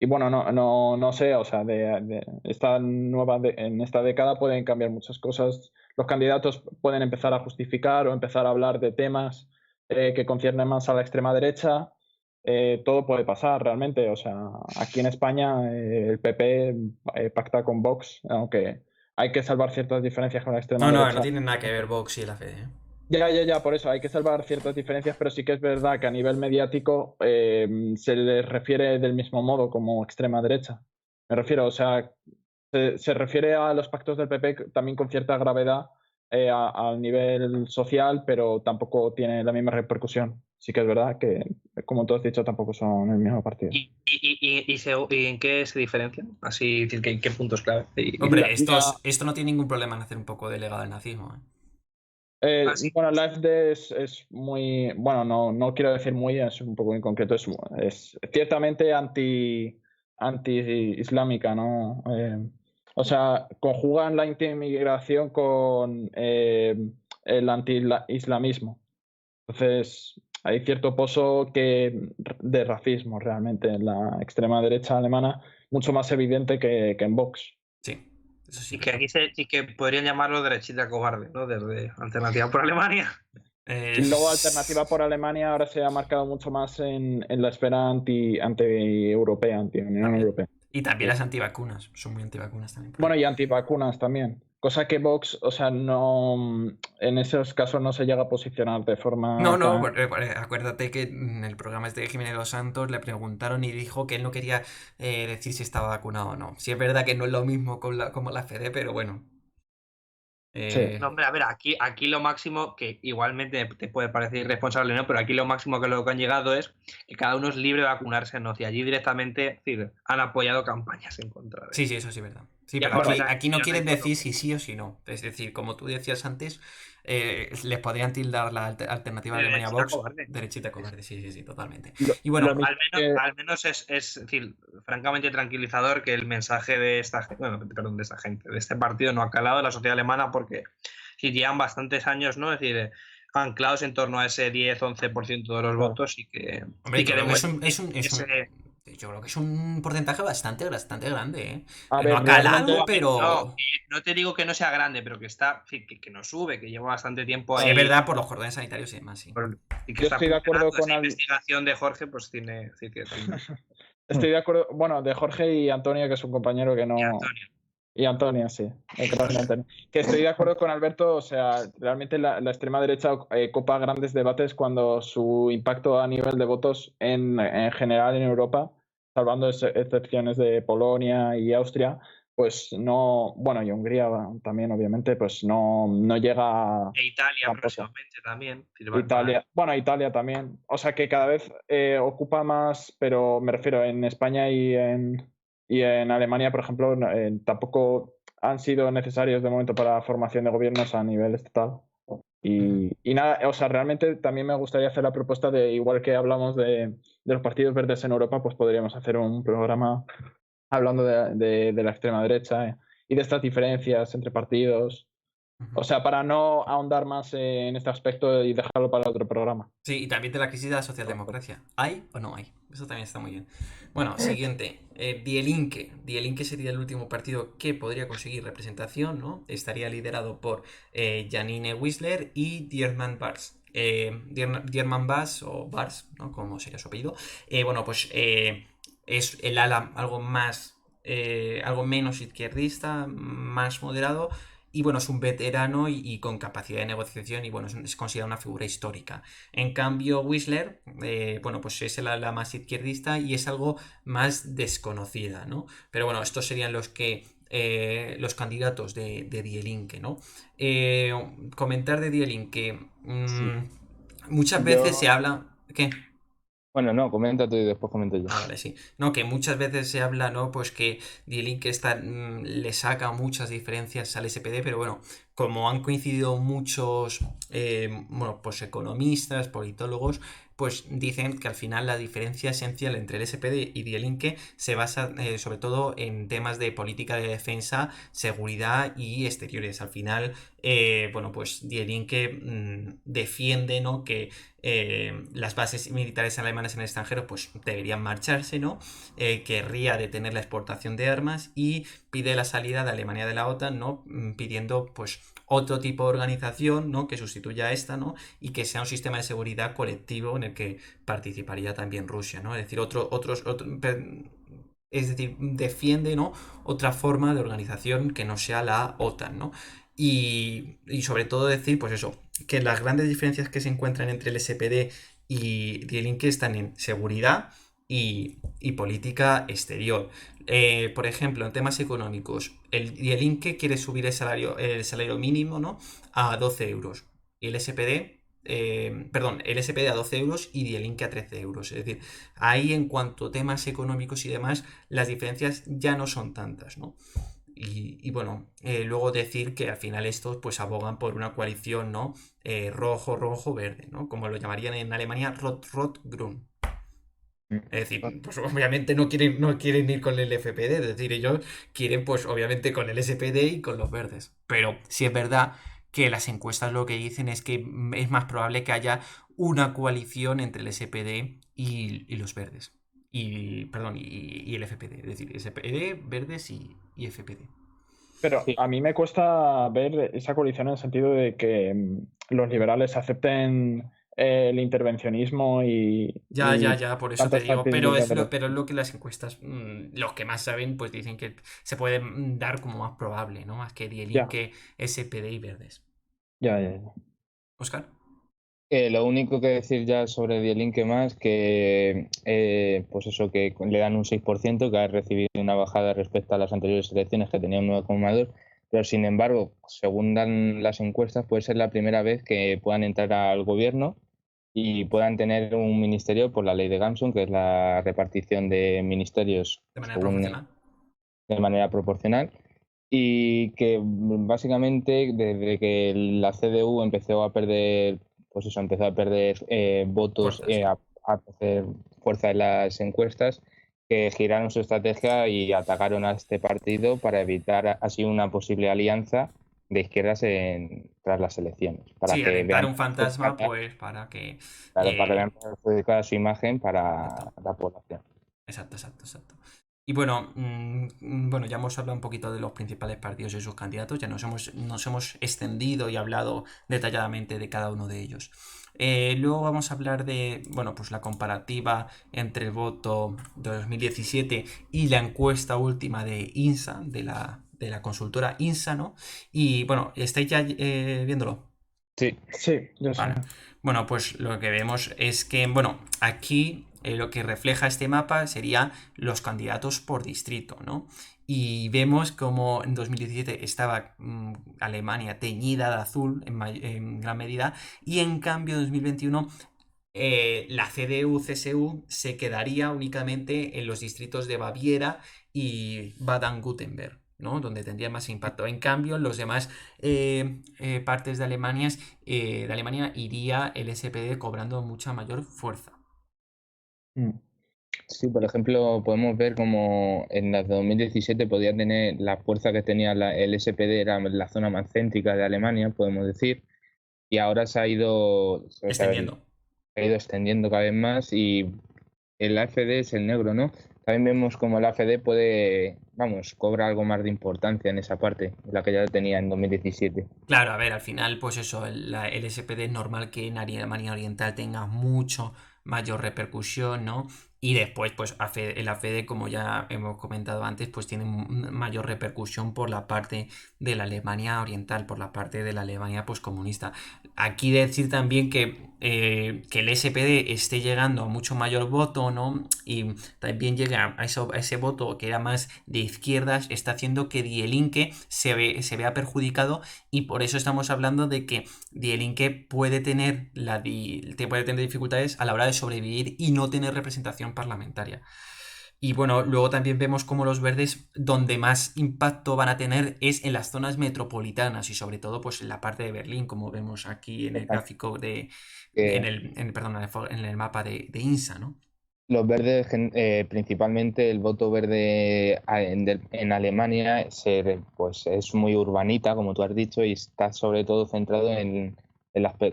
bueno, no sé, o sea, en esta década pueden cambiar muchas cosas. Los candidatos pueden empezar a justificar o empezar a hablar de temas que conciernen más a la extrema derecha. Todo puede pasar realmente. O sea, aquí en España el PP pacta con Vox, hay que salvar ciertas diferencias con la extrema No derecha. tiene nada que ver Vox y la FD, ¿eh? Ya, por eso hay que salvar ciertas diferencias, pero sí que es verdad que a nivel mediático se les refiere del mismo modo como extrema derecha. Me refiero, o sea, se refiere a los pactos del PP también con cierta gravedad al nivel social, pero tampoco tiene la misma repercusión. Sí que es verdad que, como tú has dicho, tampoco son el mismo partido. ¿Y en qué se diferencian? Así, decir, ¿qué puntos clave? Hombre, esto no tiene ningún problema en hacer un poco de legado del nazismo, ¿eh? Sí. Bueno, la AfD es muy, bueno, no quiero decir muy, es un poco inconcreto, es ciertamente anti-islámica, ¿no? O sea, conjugan la anti-inmigración con el anti-islamismo. Entonces, hay cierto pozo de racismo realmente en la extrema derecha alemana, mucho más evidente que en Vox. Sí, eso sí. Y que aquí y que podrían llamarlo derechita cobarde, ¿no? Desde Alternativa por Alemania. Y luego Alternativa por Alemania ahora se ha marcado mucho más en la esfera anti-europea, anti-Unión Europea. Y también las antivacunas, son muy antivacunas también. Bueno, y antivacunas también. Cosa que Vox, o sea, no, en esos casos no se llega a posicionar de forma... No, acuérdate que en el programa de Jiménez Los Santos le preguntaron y dijo que él no quería decir si estaba vacunado o no. Sí es verdad que no es lo mismo como la FD, pero bueno. Sí. No, hombre, a ver, aquí lo máximo, que igualmente te puede parecer irresponsable, ¿no? Pero aquí lo máximo que lo que han llegado es que cada uno es libre de vacunarse, ¿no? Y allí directamente, es decir, han apoyado campañas en contra de... Sí, eso sí es verdad. Sí, Y pero aparte, aquí no quieren bueno, decir si sí o si no. Es decir, como tú decías antes, les podrían tildar la alternativa de Alemania derechita Vox cobarde. derechita cobarde. Sí, totalmente. Lo- Y bueno, lo mismo Al menos es decir, francamente tranquilizador que el mensaje de esta gente, bueno, perdón, de esta gente, de este partido no ha calado en la sociedad alemana porque si llevan bastantes años, ¿no? Es decir, anclados en torno a ese 10-11% de los votos y que, hombre, y que yo creo que es un porcentaje bastante grande, ¿eh? A Que no ver, ha calado, realmente- pero... No, y no te digo que no sea grande, pero que está, que no sube, que lleva bastante tiempo Sí, ahí. es verdad, por los cordones sanitarios y demás, sí. Y que Yo está estoy de acuerdo funcionando. con Esa investigación de Jorge, pues tiene. Estoy de acuerdo, bueno, de Jorge y Antonio, que es un compañero que no... Y Antonio. Y Antonio, sí, el gran Antonio. Que estoy de acuerdo con Alberto, o sea, realmente la extrema derecha copa grandes debates cuando su impacto a nivel de votos en general en Europa, salvando excepciones de Polonia y Austria, pues no, bueno, y Hungría también, obviamente, pues no llega E Italia tampoco. próximamente también. Italia también. O sea que cada vez ocupa más, pero me refiero en España y en Alemania, por ejemplo, tampoco han sido necesarios de momento para formación de gobiernos a nivel estatal. Y nada, o sea, realmente también me gustaría hacer la propuesta de, igual que hablamos de los partidos verdes en Europa, pues podríamos hacer un programa hablando de la extrema derecha y de estas diferencias entre partidos. O sea, para no ahondar más en este aspecto y dejarlo para otro programa. Sí, y también de la crisis de la socialdemocracia. ¿Hay o no hay? Eso también está muy bien. Bueno, siguiente. Die Linke. Die Linke sería el último partido que podría conseguir representación, ¿no? Estaría liderado por Janine Wissler y Dierman Bars. Dierman Bars, o Bars, ¿no? Como sería su apellido. Bueno, pues es el ala algo más... algo menos izquierdista, más moderado. Y bueno, es un veterano y con capacidad de negociación y bueno, es considerado una figura histórica. En cambio, Whistler, bueno, pues es el ala más izquierdista y es algo más desconocida, ¿no? Pero bueno, estos serían los los candidatos de Die Linke, ¿no? Comentar de Die Linke. Muchas veces se habla... ¿Qué? Bueno, no, comenta tú y después comento yo. Ah, vale, sí. No, que muchas veces se habla, ¿no? Pues que Die Linke le saca muchas diferencias al SPD, pero bueno, como han coincidido muchos, bueno, pues economistas, politólogos, pues dicen que al final la diferencia esencial entre el SPD y Die Linke se basa sobre todo en temas de política de defensa, seguridad y exteriores. Al final, bueno, pues Die Linke defiende, ¿no? Que las bases militares alemanas en el extranjero pues deberían marcharse, ¿no? Querría detener la exportación de armas y pide la salida de Alemania de la OTAN, ¿no? Pidiendo pues otro tipo de organización, ¿no? Que sustituya a esta, ¿no? Y que sea un sistema de seguridad colectivo en el que participaría también Rusia, ¿no? Es decir, es decir, defiende, ¿no?, otra forma de organización que no sea la OTAN, ¿no? Y sobre todo decir, pues eso, que las grandes diferencias que se encuentran entre el SPD y Die Linke están en seguridad y política exterior. Por ejemplo, en temas económicos, Die Linke quiere subir el salario mínimo, ¿no?, a 12 euros. Y el SPD, perdón, el SPD a 12 euros y Die Linke a 13 euros. Es decir, ahí en cuanto a temas económicos y demás, las diferencias ya no son tantas, ¿no? Y bueno, luego decir que al final estos pues abogan por una coalición, ¿no? Rojo, rojo, verde, ¿no? Como lo llamarían en Alemania, Rot-Rot-Grün. Es decir, pues obviamente no quieren ir con el FPD, es decir, ellos quieren pues obviamente con el SPD y con los verdes. Pero sí es verdad que las encuestas lo que dicen es que es más probable que haya una coalición entre el SPD y los verdes. Perdón, y el FPD, es decir, SPD, verdes y FPD. Pero Sí. a mí me cuesta ver esa coalición en el sentido de que los liberales acepten el intervencionismo Ya, por eso te tantas digo, pero características es de lo, los... pero es lo que las encuestas, los que más saben, pues dicen que se puede dar como más probable, ¿no? Más que Dielin, Ya, que SPD y verdes. ya. Oscar. Lo único que decir ya sobre Die Linke más, que pues eso, que le dan un 6%, que ha recibido una bajada respecto a las anteriores elecciones, que tenía un 9,2%, pero sin embargo, según dan las encuestas, puede ser la primera vez que puedan entrar al gobierno y puedan tener un ministerio por la ley de Gamson, que es la repartición de ministerios De manera según, proporcional. de manera proporcional. Y que básicamente desde que la CDU empezó a perder, pues eso, empezó a perder votos, Fuerzas, sí. a hacer fuerza en las encuestas, que giraron su estrategia y atacaron a este partido para evitar así una posible alianza de izquierdas tras las elecciones, para Sí, que alentar vean un fantasma, pues, para que. claro, para que vean eh, perjudicada su imagen para exacto, la población. exacto. Y bueno, bueno, ya hemos hablado un poquito de los principales partidos y sus candidatos, ya nos hemos extendido y hablado detalladamente de cada uno de ellos. Luego vamos a hablar de, bueno, pues la comparativa entre el voto de 2017 y la encuesta última de INSA, de la consultora INSA, ¿no? Y bueno, ¿estáis ya viéndolo? Sí, Sí, yo sé. Vale. Bueno, pues lo que vemos es que, bueno, aquí lo que refleja este mapa sería los candidatos por distrito, ¿no? Y vemos como en 2017 estaba Alemania teñida de azul en gran medida, y en cambio en 2021 la CDU-CSU se quedaría únicamente en los distritos de Baviera y Baden-Württemberg, ¿no? Donde tendría más impacto. En cambio, en los demás partes de Alemania iría el SPD cobrando mucha mayor fuerza. Mm. sí, por ejemplo, podemos ver como en las de 2017 podía tener la fuerza que tenía el SPD, era la zona más céntrica de Alemania, podemos decir, y ahora Extendiendo. ha ido extendiendo cada vez más y el AfD es el negro, ¿no? También vemos como el AfD puede, vamos, cobra algo más de importancia en esa parte, la que ya tenía en 2017. Claro, a ver, al final, pues eso, el SPD es normal que en Alemania Oriental tenga mucho mayor repercusión, ¿no? Y después, pues el AfD, como ya hemos comentado antes, pues tiene mayor repercusión por la parte de la Alemania Oriental, por la parte de la Alemania pues comunista. Aquí decir también que el SPD esté llegando a mucho mayor voto, ¿no? Y también llega a ese voto que era más de izquierdas, está haciendo que Die Linke se vea perjudicado, y por eso estamos hablando de que Die Linke puede tener dificultades a la hora de sobrevivir y no tener representación parlamentaria. Y bueno, luego también vemos cómo los verdes, donde más impacto van a tener es en las zonas metropolitanas y sobre todo pues en la parte de Berlín, como vemos aquí en el gráfico Que perdón, en el mapa de INSA, ¿no? los verdes, principalmente el voto verde en Alemania, pues es muy urbanita, como tú has dicho, y está sobre todo centrado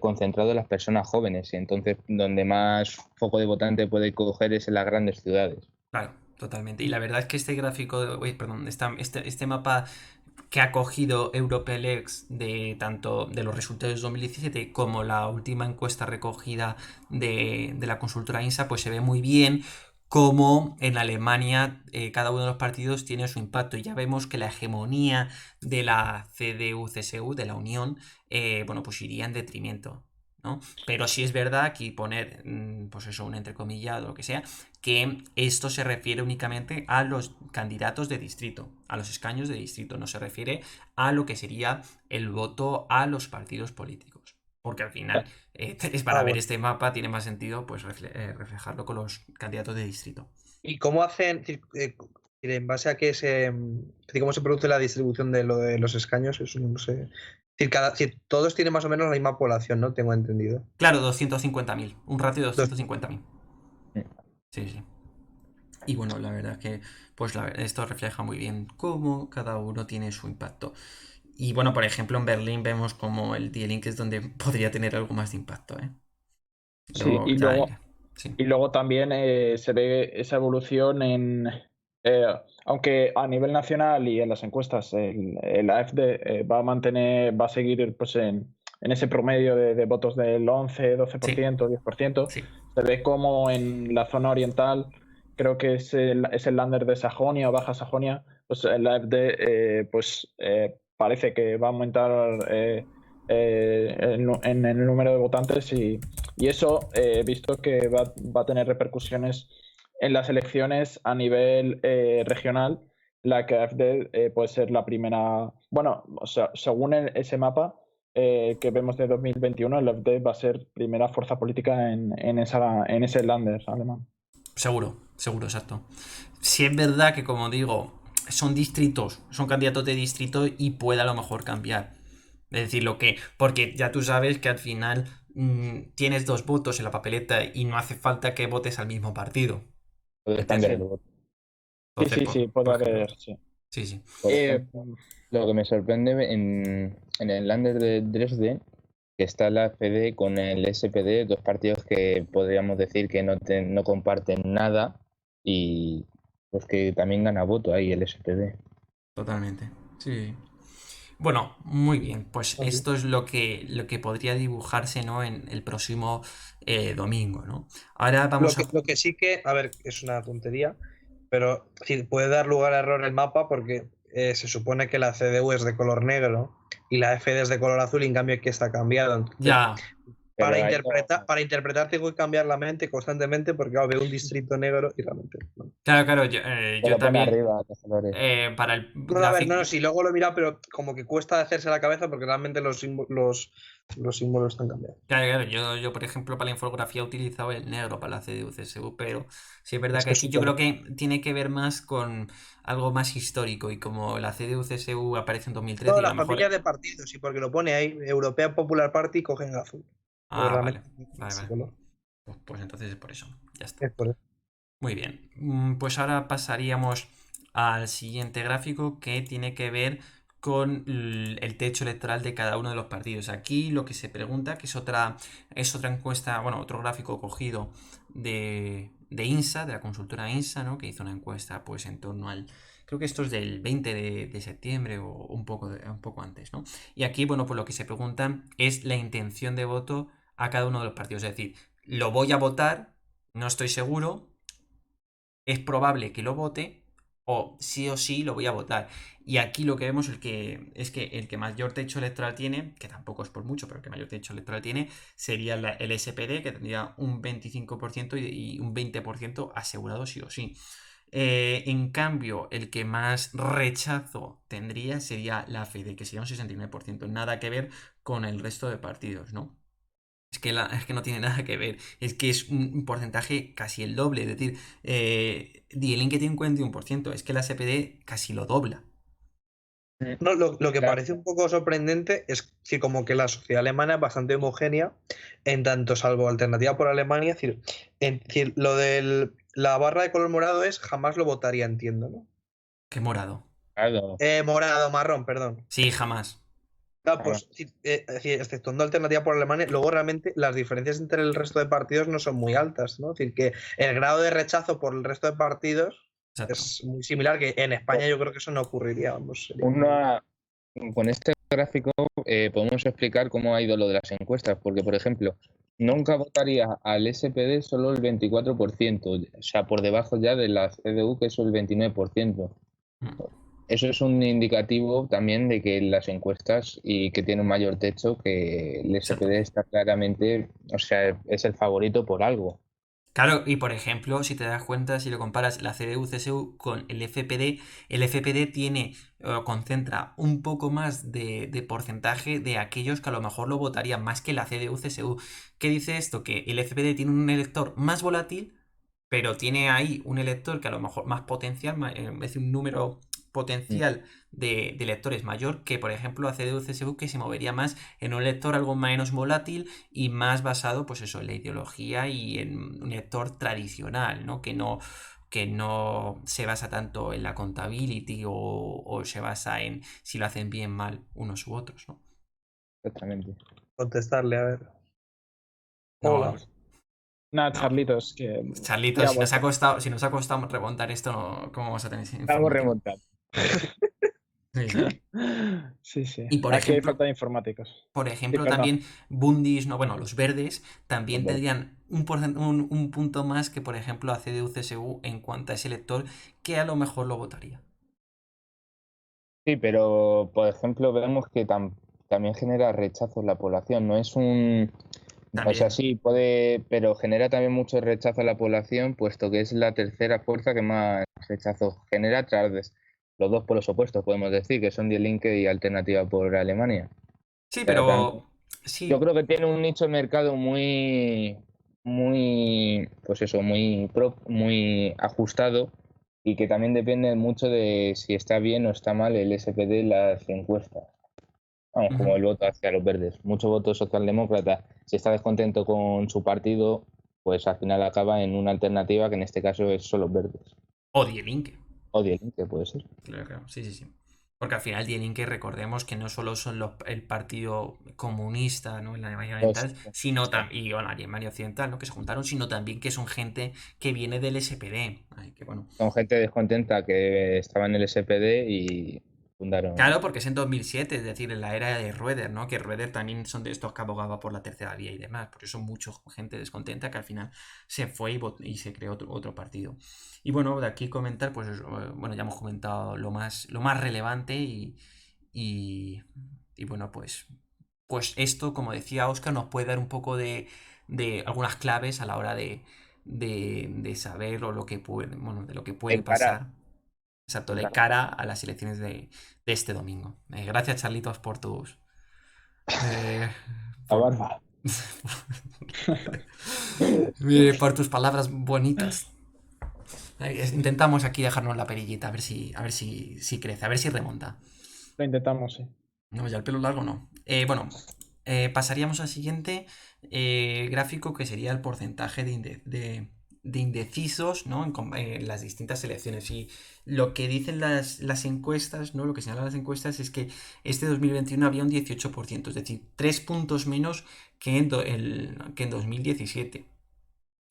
concentrado en las personas jóvenes, y entonces donde más foco de votante puede coger es en las grandes ciudades. Claro, totalmente. Y la verdad es que este gráfico, perdón, este mapa que ha cogido Europelex de tanto de los resultados de 2017 como la última encuesta recogida de la consultora INSA, pues se ve muy bien cómo en Alemania cada uno de los partidos tiene su impacto. Y ya vemos que la hegemonía de la CDU-CSU, de la Unión, bueno, pues iría en detrimento, ¿no? Pero sí es verdad aquí poner, pues eso, un entrecomillado o lo que sea, que esto se refiere únicamente a los candidatos de distrito, a los escaños de distrito, no se refiere a lo que sería el voto a los partidos políticos. Porque al final, para ver bueno. este mapa tiene más sentido pues reflejarlo con los candidatos de distrito. ¿Y cómo hacen, en base a qué cómo se produce la distribución de lo de los escaños? Eso no sé. Todos tienen más o menos la misma población, ¿no? Tengo entendido. Claro, 250.000, un ratio de 250.000. Sí. Sí, sí. Y bueno, la verdad es que pues esto refleja muy bien cómo cada uno tiene su impacto. Y bueno, por ejemplo, en Berlín vemos como el Die Linke es donde podría tener algo más de impacto, ¿eh? Sí, Luego, ya, sí. y luego también se ve esa evolución aunque a nivel nacional y en las encuestas el AfD va a seguir pues en ese promedio de votos del 11, 12%, 10%, Sí. se ve como en la zona oriental, creo que es el Länder de Sajonia o Baja Sajonia, pues el AfD parece que va a aumentar en el número de votantes y eso he visto que va a tener repercusiones en las elecciones a nivel regional, la que AfD puede ser la primera. Bueno, o sea, según ese mapa que vemos de 2021, el AfD va a ser primera fuerza política en ese Länder alemán. Seguro, exacto. Si es verdad que, como digo, son distritos, son candidatos de distrito y puede a lo mejor cambiar. Es decir, porque ya tú sabes que al final tienes 2 votos en la papeleta y no hace falta que votes al mismo partido. Puedes cambiar el voto. Entonces, Sí, puede por haber, ejemplo, sí. sí. Por ejemplo, lo que me sorprende en el Länder de Dresde, que está la AfD con el SPD, dos partidos que podríamos decir que no comparten nada y pues que también gana voto ahí el SPD. Totalmente. Sí. Bueno, muy bien. Pues Así. esto es lo que podría dibujarse, ¿no? En el próximo domingo, ¿no? Ahora vamos a. Lo que sí que, a ver, es una tontería, pero puede dar lugar a error el mapa porque se supone que la CDU es de color negro y la FD es de color azul y en cambio aquí está cambiado. Entonces, Ya. Pero ahí no- para interpretar tengo que cambiar la mente constantemente porque veo un distrito negro y realmente. Bueno. Claro, te yo lo pone también. arriba, los colores. Para el No, a ver, gráfico. no, si luego lo he mirado, pero como que cuesta hacerse la cabeza porque realmente los símbolos están cambiados. Claro, yo, por ejemplo, para la infografía he utilizado el negro para la CDU-CSU, pero sí es verdad Es que que aquí yo creo que tiene que ver más con algo más histórico y como la CDU-CSU aparece en 2013 todas y a las lo familias mejor. de partidos, y porque lo pone ahí, European Popular Party, cogen azul. Pero Ah, realmente vale, ese vale. color. Pues entonces es por eso, ya está. Es por eso. Muy bien, pues ahora pasaríamos al siguiente gráfico que tiene que ver con el techo electoral de cada uno de los partidos. Aquí lo que se pregunta, que es otra encuesta, bueno, otro gráfico cogido de INSA, de la consultora INSA, ¿no? Que hizo una encuesta pues en torno al, creo que esto es del 20 de septiembre o un poco antes, ¿no? Y aquí, bueno, pues lo que se pregunta es la intención de voto a cada uno de los partidos. Es decir, lo voy a votar, no estoy seguro, es probable que lo vote o sí lo voy a votar. Y aquí lo que vemos es que el que mayor techo electoral tiene, que tampoco es por mucho, pero el que mayor techo electoral tiene, sería el SPD, que tendría un 25% y un 20% asegurado sí o sí. En cambio, el que más rechazo tendría sería la FD, que sería un 69%. Nada que ver con el resto de partidos, ¿no? Es que no tiene nada que ver. Es que es un porcentaje casi el doble. Es decir, Die Linke tiene un 41%. Es que la SPD casi lo dobla. No, lo que Claro, parece un poco sorprendente es que como que la sociedad alemana es bastante homogénea, en tanto salvo Alternativa por Alemania, es decir, lo de la barra de color morado es jamás lo votaría, entiendo, ¿no? Qué morado. claro. Morado, marrón, perdón. Sí, jamás. Claro, pues, exceptuando Alternativa por Alemania, luego realmente las diferencias entre el resto de partidos no son muy altas, ¿no? Es decir, que el grado de rechazo por el resto de partidos Exacto. es muy similar, que en España yo creo que eso no ocurriría, vamos. Una, con este gráfico podemos explicar cómo ha ido lo de las encuestas, porque, por ejemplo, nunca votaría al SPD solo el 24%, o sea, por debajo ya de la CDU, que es el 29%. Eso es un indicativo también de que las encuestas y que tiene un mayor techo, que el SPD está claramente, o sea, es el favorito por algo. Claro, y por ejemplo, si te das cuenta, si lo comparas la CDU-CSU con el FPD tiene, concentra un poco más de porcentaje de aquellos que a lo mejor lo votarían más que la CDU-CSU. ¿Qué dice esto? Que el FPD tiene un elector más volátil, pero tiene ahí un elector que a lo mejor más potencial, es decir, un número potencial de electores mayor que, por ejemplo, la CDU-CSU, que se movería más en un elector algo menos volátil y más basado, pues eso, en la ideología y en un elector tradicional, ¿no? Que no se basa tanto en la contability o se basa en si lo hacen bien, mal unos u otros, ¿no? Exactamente. Contestarle, a ver. No, Hola. Nada, no. Charlitos, que Charlitos, ya si nos ha vuelto. costado, si nos ha costado remontar esto, ¿cómo vamos a tener esa Estamos información? remontando. Sí, sí. Sí, sí. Y Aquí hay falta de informáticos. por Sí, ejemplo, perdón. también Bundis, no, bueno, los verdes también Pues, tendrían un punto más que, por ejemplo, a CDU-CSU en cuanto a ese elector que a lo mejor lo votaría. sí, pero por ejemplo vemos que también genera rechazo en la población. No es un... O sea, También. sí, puede, pero genera también mucho rechazo a la población, puesto que es la tercera fuerza que más rechazo genera tras los dos polos opuestos, podemos decir, que son Die Linke y Alternativa por Alemania. Sí, O sea, pero yo sí, creo que tiene un nicho de mercado pues eso, muy ajustado y que también depende mucho de si está bien o está mal el SPD en las encuestas. Vamos, como ujú, el voto hacia los verdes. Mucho voto socialdemócrata, si está descontento con su partido, pues al final acaba en una alternativa que en este caso es solo verdes. o Die Linke. O Die Linke puede ser. Claro, claro, sí, sí, sí. Porque al final Die Linke, recordemos que no solo son el partido comunista, ¿no? En la Alemania Pues, Oriental, sino también, y bueno, la Alemania Occidental, ¿no? Que se juntaron, sino también que son gente que viene del SPD. Ay, que bueno. son gente descontenta que estaba en el SPD y fundaron. Claro, porque es en 2007, es decir, en la era de Roeder, ¿no? Que Roeder también son de estos que abogaba por la tercera vía y demás. Por eso mucha gente descontenta que al final se fue y se creó otro partido. Y bueno, de aquí comentar, pues bueno, ya hemos comentado lo más relevante y bueno, pues esto, como decía Oscar, nos puede dar un poco de algunas claves a la hora de saber o lo que puede, bueno, de lo que puede Encarar. pasar. Exacto, de cara a las elecciones de este domingo. Gracias, Charlitos, eh, La por, barba. por tus palabras bonitas. Intentamos aquí dejarnos la perillita, a ver si crece, a ver si remonta. Lo intentamos, sí. No, ya el pelo largo no. Bueno, pasaríamos al siguiente gráfico, que sería el porcentaje de indecisos, ¿no? En las distintas elecciones. Y lo que dicen las encuestas, ¿no? Lo que señalan las encuestas es que este 2021 había un 18%, es decir, 3 puntos menos que en 2017.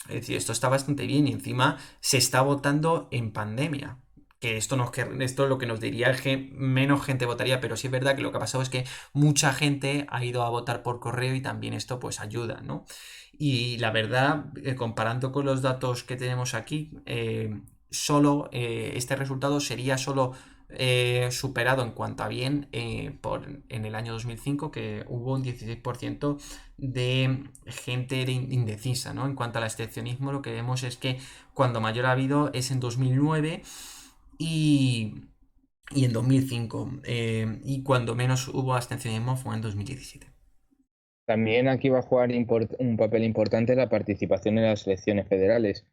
Es decir, esto está bastante bien y encima se está votando en pandemia. Que esto lo que nos diría es que menos gente votaría, pero sí es verdad que lo que ha pasado es que mucha gente ha ido a votar por correo y también esto pues ayuda, ¿no? Y la verdad, comparando con los datos que tenemos aquí, este resultado sería solo superado en cuanto a bien en el año 2005, que hubo un 16% de gente indecisa, ¿no? En cuanto al abstencionismo, lo que vemos es que cuando mayor ha habido es en 2009 y, y en 2005. Y cuando menos hubo abstencionismo fue en 2017. También aquí va a jugar un papel importante la participación en las elecciones federales.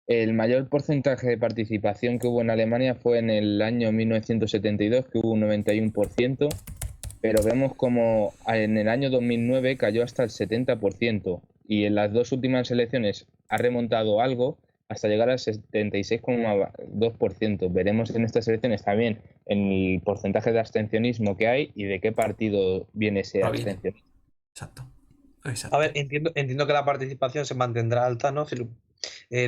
El mayor porcentaje de participación que hubo en Alemania fue en el año 1972, que hubo un 91%, pero vemos como en el año 2009 cayó hasta el 70% y en las dos últimas elecciones ha remontado algo hasta llegar al 76,2%. Veremos en estas elecciones también el porcentaje de abstencionismo que hay y de qué partido viene ese Proviene. abstencionismo. Exacto. A Exacto. ver, entiendo que la participación se mantendrá alta, ¿no?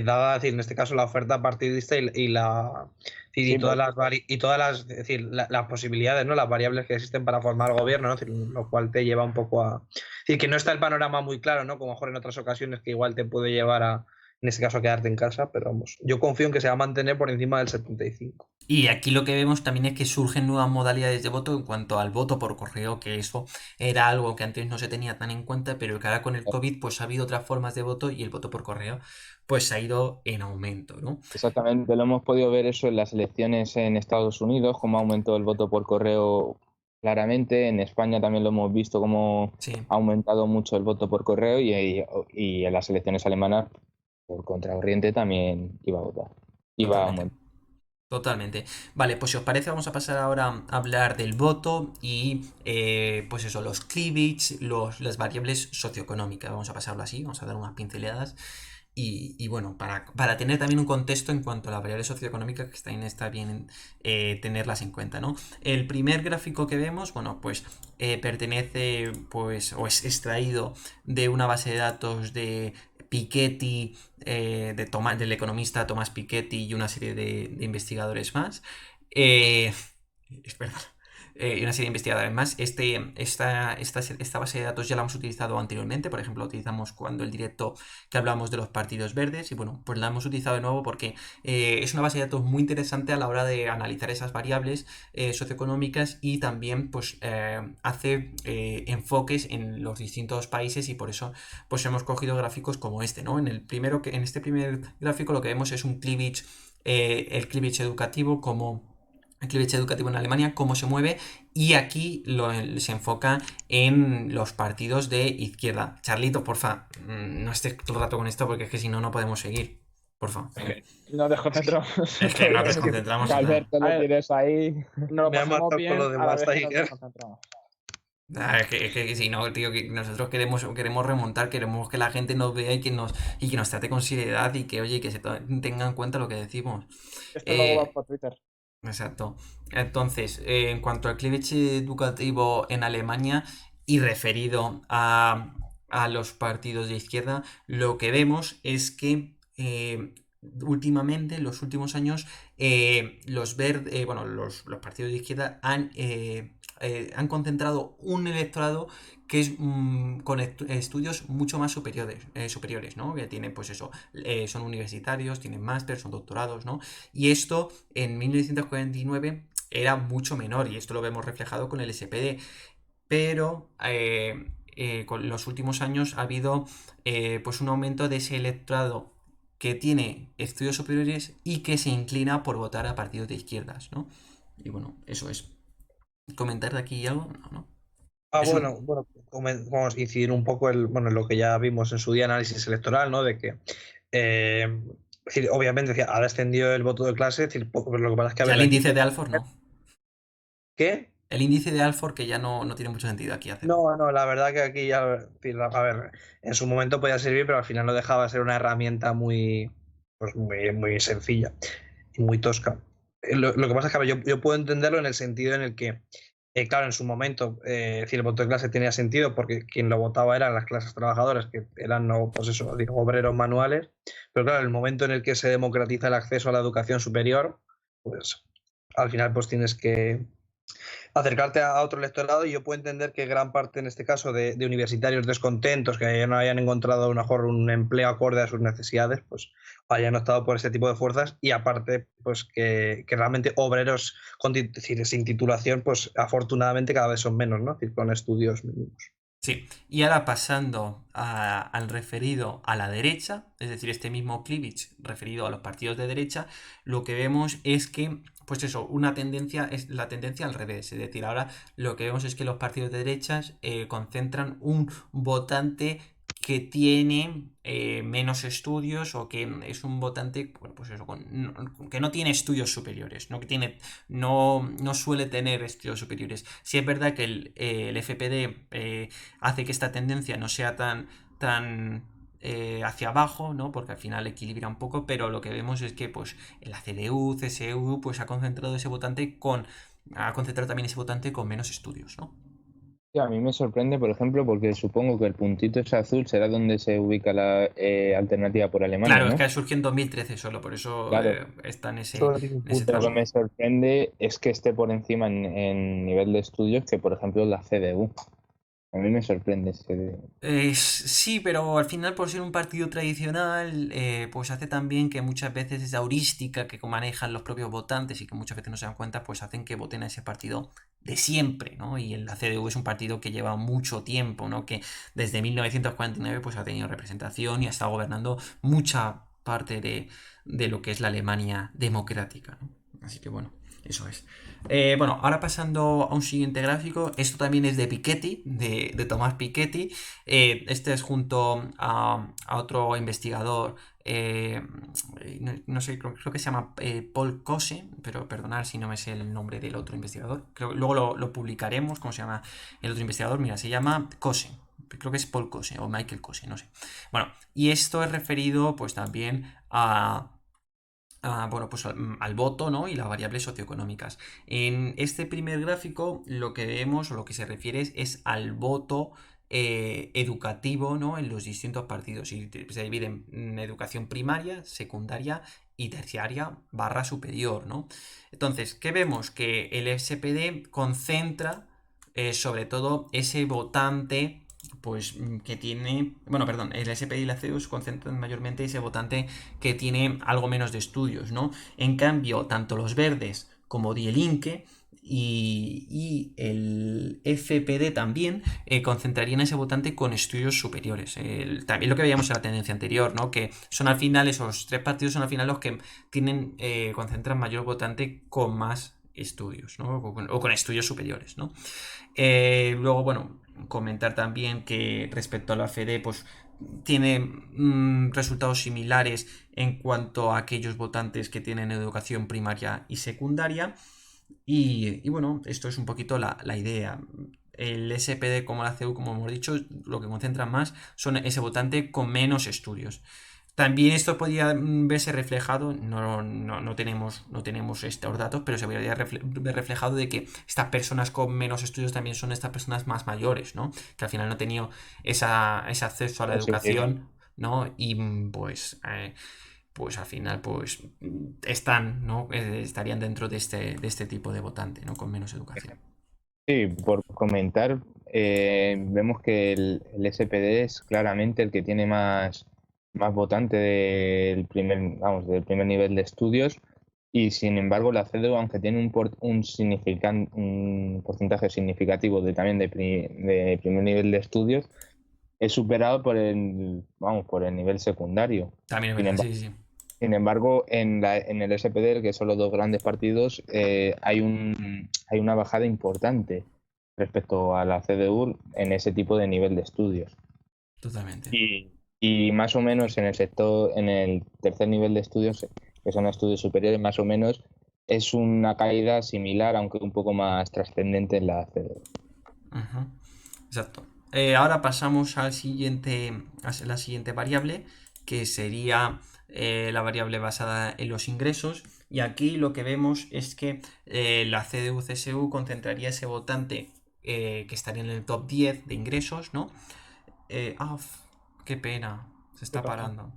dada, es decir, en este caso, la oferta partidista y todas las, es decir, las posibilidades, ¿no? Las variables que existen para formar gobierno, ¿no? Es decir, lo cual te lleva un poco a... Es decir, que no está el panorama muy claro, ¿no? Como mejor en otras ocasiones que igual te puede llevar a, en este caso, a quedarte en casa, pero vamos, yo confío en que se va a mantener por encima del 75. Y aquí lo que vemos también es que surgen nuevas modalidades de voto en cuanto al voto por correo, que eso era algo que antes no se tenía tan en cuenta, pero que ahora con el COVID pues ha habido otras formas de voto y el voto por correo pues ha ido en aumento, ¿no? Exactamente, lo hemos podido ver eso en las elecciones en Estados Unidos, cómo aumentó el voto por correo claramente. En España también lo hemos visto cómo Sí. ha aumentado mucho el voto por correo y en las elecciones alemanas por contracorriente también iba a votar. Iba a Totalmente. aumentar. Totalmente. Vale, pues si os parece vamos a pasar ahora a hablar del voto y pues eso, los cleavage, las variables socioeconómicas. Vamos a pasarlo así, vamos a dar unas pinceladas. Y bueno, para tener también un contexto en cuanto a las variables socioeconómicas, que también está bien tenerlas en cuenta, ¿no? El primer gráfico que vemos, bueno, pues pertenece, pues, o es extraído de una base de datos de Piketty, del economista Thomas Piketty y una serie de investigadores más. Es verdad. Y una serie de investigadores más. Esta base de datos ya la hemos utilizado anteriormente. Por ejemplo, la utilizamos cuando el directo que hablamos de los partidos verdes. Y bueno, pues la hemos utilizado de nuevo porque es una base de datos muy interesante a la hora de analizar esas variables socioeconómicas y también pues hace enfoques en los distintos países y por eso pues hemos cogido gráficos como este, ¿no? En este primer gráfico lo que vemos es un cleavage, el cleavage educativo como... El cleavage educativo en Alemania, cómo se mueve, y aquí se enfoca en los partidos de izquierda. Charlito, porfa, no estés todo el rato con esto porque es que si no, no podemos seguir. Porfa. No desconcentramos. Es que nos desconcentramos. Alberto, lo tienes ahí. No lo Me ha pasamos matado bien, con lo de a la vez Mazda que nos Iker. desconcentramos. Es que si no, tío, que nosotros queremos remontar, queremos que la gente nos vea y que nos trate con seriedad y que, oye, que se tenga en cuenta lo que decimos. Esto luego va por Twitter. Exacto. Entonces, en cuanto al cleavage educativo en Alemania y referido a los partidos de izquierda, lo que vemos es que últimamente, en los últimos años, los partidos de izquierda han concentrado un electorado que es con estudios mucho más superiores, ¿no? Que tienen, pues eso, son universitarios, tienen máster, son doctorados, ¿no? Y esto en 1949 era mucho menor y esto lo vemos reflejado con el SPD. Pero con los últimos años ha habido pues un aumento de ese electorado que tiene estudios superiores y que se inclina por votar a partidos de izquierdas, ¿no? Y bueno, eso es. ¿Comentar de aquí algo? No. Bueno, vamos a incidir un poco en lo que ya vimos en su día análisis electoral, ¿no? De que es decir, obviamente ha descendido el voto de clase, es decir, lo que pasa es que el índice de Alford no. ¿Qué? El índice de Alford que ya no tiene mucho sentido aquí hacer. No, la verdad que aquí ya, a ver, en su momento podía servir, pero al final no dejaba de ser una herramienta muy sencilla y muy tosca. Lo que pasa es que a ver, yo puedo entenderlo en el sentido en el que, claro, en su momento, el voto de clase tenía sentido porque quien lo votaba eran las clases trabajadoras, que eran, no, pues eso, digo, obreros manuales, pero claro, en el momento en el que se democratiza el acceso a la educación superior, pues al final pues tienes que acercarte a otro electorado y yo puedo entender que gran parte, en este caso, de universitarios descontentos que no hayan encontrado a lo mejor un empleo acorde a sus necesidades, pues hayan optado por este tipo de fuerzas y aparte, pues que realmente obreros sin titulación, pues afortunadamente cada vez son menos, ¿no? Es decir, con estudios mínimos. Sí, y ahora pasando al referido a la derecha, es decir, este mismo cleavage referido a los partidos de derecha, lo que vemos es que, pues eso, es la tendencia al revés, es decir, ahora lo que vemos es que los partidos de derechas concentran un votante que tiene menos estudios o que es un votante, bueno, pues eso, que no tiene estudios superiores, no suele tener estudios superiores. Sí es verdad que el FPD hace que esta tendencia no sea tan hacia abajo, ¿no? Porque al final equilibra un poco, pero lo que vemos es que pues la CDU, CSU, pues ha concentrado también ese votante con menos estudios, ¿no? Sí, a mí me sorprende, por ejemplo, porque supongo que el puntito ese azul será donde se ubica la alternativa por Alemania, Claro, es ¿no? que surgió en 2013 solo, por eso Claro, está Solo tiene un en ese punto, lo que sí. tramo. me sorprende es que esté por encima en nivel de estudios que, por ejemplo, la CDU. A mí me sorprende ese... Sí, pero al final por ser un partido tradicional, pues hace también que muchas veces esa heurística que manejan los propios votantes y que muchas veces no se dan cuenta, pues hacen que voten a ese partido de siempre, ¿no? Y la CDU es un partido que lleva mucho tiempo, ¿no? Que desde 1949 pues ha tenido representación y ha estado gobernando mucha parte de lo que es la Alemania democrática, ¿no? Así que bueno, eso es. Bueno, ahora pasando a un siguiente gráfico, esto también es de Piketty, de Tomás Piketty. Este es junto a otro investigador, no sé, creo que se llama Paul Kose, pero perdonad si no me sé el nombre del otro investigador. Luego lo publicaremos, ¿cómo se llama el otro investigador? Mira, se llama Kose. Creo que es Paul Kose o Michael Kose, no sé. Bueno, y esto es referido pues también bueno, pues al voto, ¿no? Y las variables socioeconómicas. En este primer gráfico lo que vemos o lo que se refiere es al voto educativo, ¿no? En los distintos partidos. Y se divide en educación primaria, secundaria y terciaria barra superior, ¿no? Entonces, ¿qué vemos? Que el SPD concentra sobre todo ese votante pues que tiene, bueno, perdón, el SPD y la CDU se concentran mayormente ese votante que tiene algo menos de estudios, ¿no? En cambio, tanto los verdes como Die Linke y el FPD también concentrarían ese votante con estudios superiores. También lo que veíamos en la tendencia anterior, ¿no? Que son al final, esos tres partidos son al final los que tienen, concentran mayor votante con más estudios, ¿no? O con estudios superiores, ¿no? Luego, bueno, comentar también que respecto a la FD, pues tiene resultados similares en cuanto a aquellos votantes que tienen educación primaria y secundaria. Y bueno, esto es un poquito la idea. El SPD como la CEU, como hemos dicho, lo que concentra más son ese votante con menos estudios. También esto podría verse reflejado, no tenemos estos datos, pero se podría ver reflejado de que estas personas con menos estudios también son estas personas más mayores, ¿no? Que al final no han tenido ese acceso a la Sí, sí. educación, ¿no? Y pues al final pues están, ¿no? Estarían dentro de este tipo de votante, ¿no? Con menos educación. Sí, por comentar, vemos que el SPD es claramente el que tiene más votante del primer nivel de estudios y sin embargo la CDU, aunque tiene un porcentaje significativo también de primer nivel de estudios, es superado por el nivel secundario. También es Sin verdad, embargo, sí, sí. sin embargo, en el SPD, que son los dos grandes partidos, hay una bajada importante respecto a la CDU en ese tipo de nivel de estudios. Totalmente. Y más o menos en el tercer nivel de estudios, que son estudios superiores, más o menos es una caída similar, aunque un poco más trascendente en la CDU. Ujú. Exacto. Ahora pasamos a la siguiente variable, que sería la variable basada en los ingresos. Y aquí lo que vemos es que la CDU-CSU concentraría ese votante que estaría en el top 10 de ingresos, ¿no? Qué pena, se ¿Qué está pasa? parando.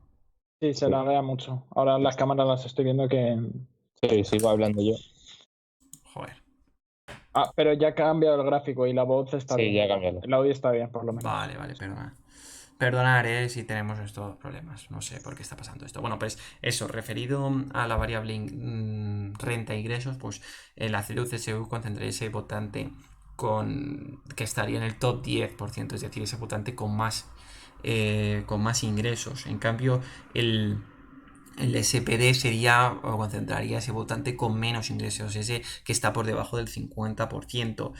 Sí, se Sí, la vea mucho. Ahora en las cámaras las estoy viendo que... sí, sigo hablando yo. Joder. Ah, pero ya ha cambiado el gráfico y la voz está Sí, bien. ya cambiarlo. El audio está bien, por lo menos. Vale, perdona. Perdonar si tenemos estos problemas. No sé por qué está pasando esto. Bueno, pues eso, referido a la variable renta e ingresos, pues la CDU-CSU concentraría ese votante que estaría en el top 10%, es decir, ese votante con más ingresos. En cambio, el SPD sería o concentraría ese votante con menos ingresos, ese que está por debajo del 50%.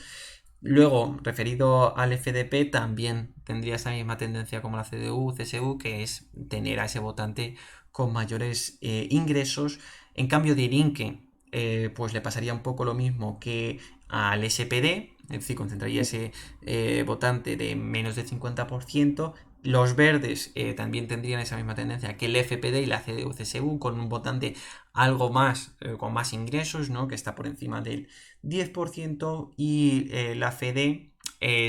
Luego, referido al FDP, también tendría esa misma tendencia como la CDU, CSU, que es tener a ese votante con mayores ingresos. En cambio, de Linke, pues le pasaría un poco lo mismo que al SPD, es decir, concentraría ese votante de menos del 50%. Los verdes también tendrían esa misma tendencia que el FPD y la CDU-CSU, con un votante algo más, con más ingresos, ¿no? Que está por encima del 10%, y la FD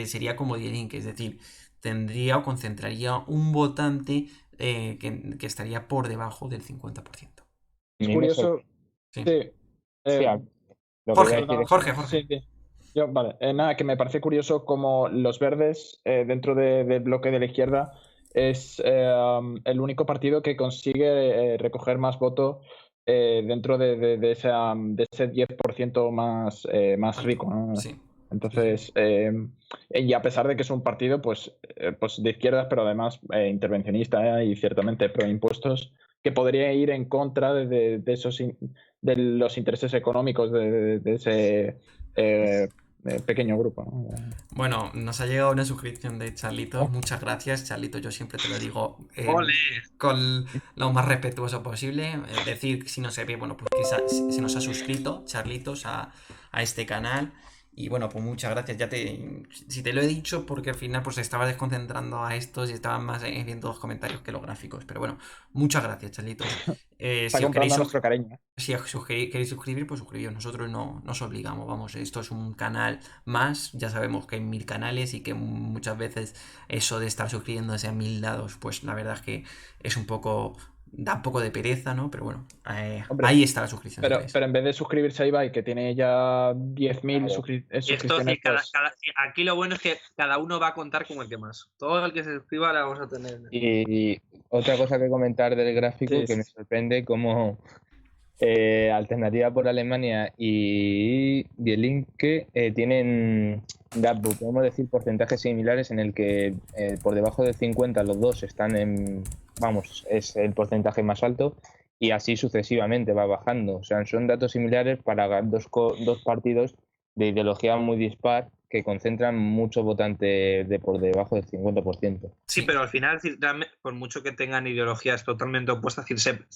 sería como Die Linke, es decir, tendría o concentraría un votante que estaría por debajo del 50%. A Es mí me curioso. Sí. Sí. Sí, eh, lo que iba a Jorge, decir es Jorge. sí, sí. Vale, nada, que me parece curioso como los verdes, dentro del bloque de la izquierda, es el único partido que consigue recoger más votos dentro de ese 10% más Alto. rico, ¿no? Sí. Entonces, y a pesar de que es un partido pues de izquierdas, pero además intervencionista y ciertamente pro impuestos, que podría ir en contra de los intereses económicos de ese pequeño grupo, ¿no? Bueno, nos ha llegado una suscripción de Charlitos. Muchas gracias, Charlitos. Yo siempre te lo digo ¡Ole! con lo más respetuoso posible. Es decir, si no se ve, bueno, pues que se nos ha suscrito Charlitos a este canal. Y bueno, pues muchas gracias. Si te lo he dicho, porque al final pues estaba desconcentrando a estos y estaban más viendo los comentarios que los gráficos. Pero bueno, muchas gracias, Charlitos. Está Si os queréis comprando nuestro cariño. Si os queréis suscribir, pues suscribíos. Nosotros no os obligamos, vamos, esto es un canal más. Ya sabemos que hay 1000 canales y que muchas veces eso de estar suscribiéndose a 1000 lados, pues la verdad es que es un poco, da un poco de pereza, ¿no? Pero bueno, Hombre, ahí está la suscripción, si pero queréis. en vez de suscribirse a Ibai, que tiene ya 10.000 Claro. Y esto, suscripciones, sí, pues, sí, aquí lo bueno es que cada uno va a contar como el que más. Todo el que se suscriba le vamos a tener. Y otra cosa que comentar del gráfico Sí, que sí. me sorprende como Alternativa por Alemania y Die Linke tienen, podemos decir, porcentajes similares en el que por debajo de 50 los dos están vamos, es el porcentaje más alto, y así sucesivamente va bajando. O sea, son datos similares para dos partidos de ideología muy dispar que concentran mucho votante de por debajo del 50%. Sí, pero al final, por mucho que tengan ideologías totalmente opuestas,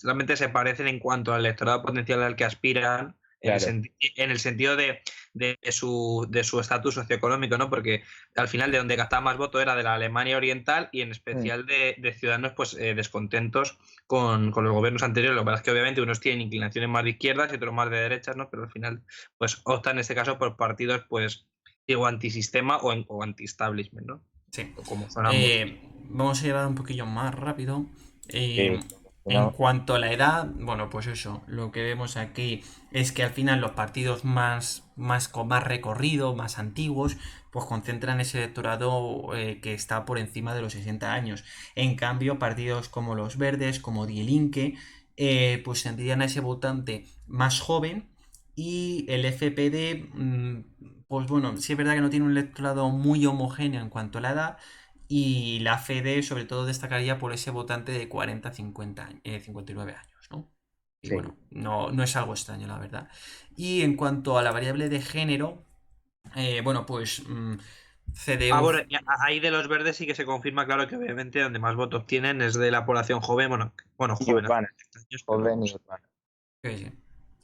realmente se parecen en cuanto al electorado potencial al que aspiran, Claro. en el sentido de su estatus socioeconómico, ¿no? Porque al final de donde gastaba más voto era de la Alemania Oriental y en especial de ciudadanos pues descontentos con los gobiernos anteriores. Lo que pasa es que obviamente unos tienen inclinaciones más de izquierdas y otros más de derechas, ¿no? Pero al final pues optan en este caso por partidos pues digo antisistema o anti-establishment, ¿no? Sí. Como son ambos. Vamos a llevar un poquillo más rápido. En Bueno, cuanto a la edad, bueno, pues eso, lo que vemos aquí es que al final los partidos con más recorrido, más antiguos, pues concentran ese electorado que está por encima de los 60 años. En cambio, partidos como los Verdes, como Die Linke, pues tendrían a ese votante más joven, y el FPD, pues bueno, sí es verdad que no tiene un electorado muy homogéneo en cuanto a la edad, y la FD sobre todo destacaría por ese votante de 40 a 59 años, ¿no? Y sí. bueno, no es algo extraño, la verdad. Y en cuanto a la variable de género, bueno, pues CDU... Bueno, ahí de los verdes sí que se confirma, claro, que obviamente donde más votos tienen es de la población joven, bueno, Y joven, urbana. hace 30 años, Joven y urbana. Sí.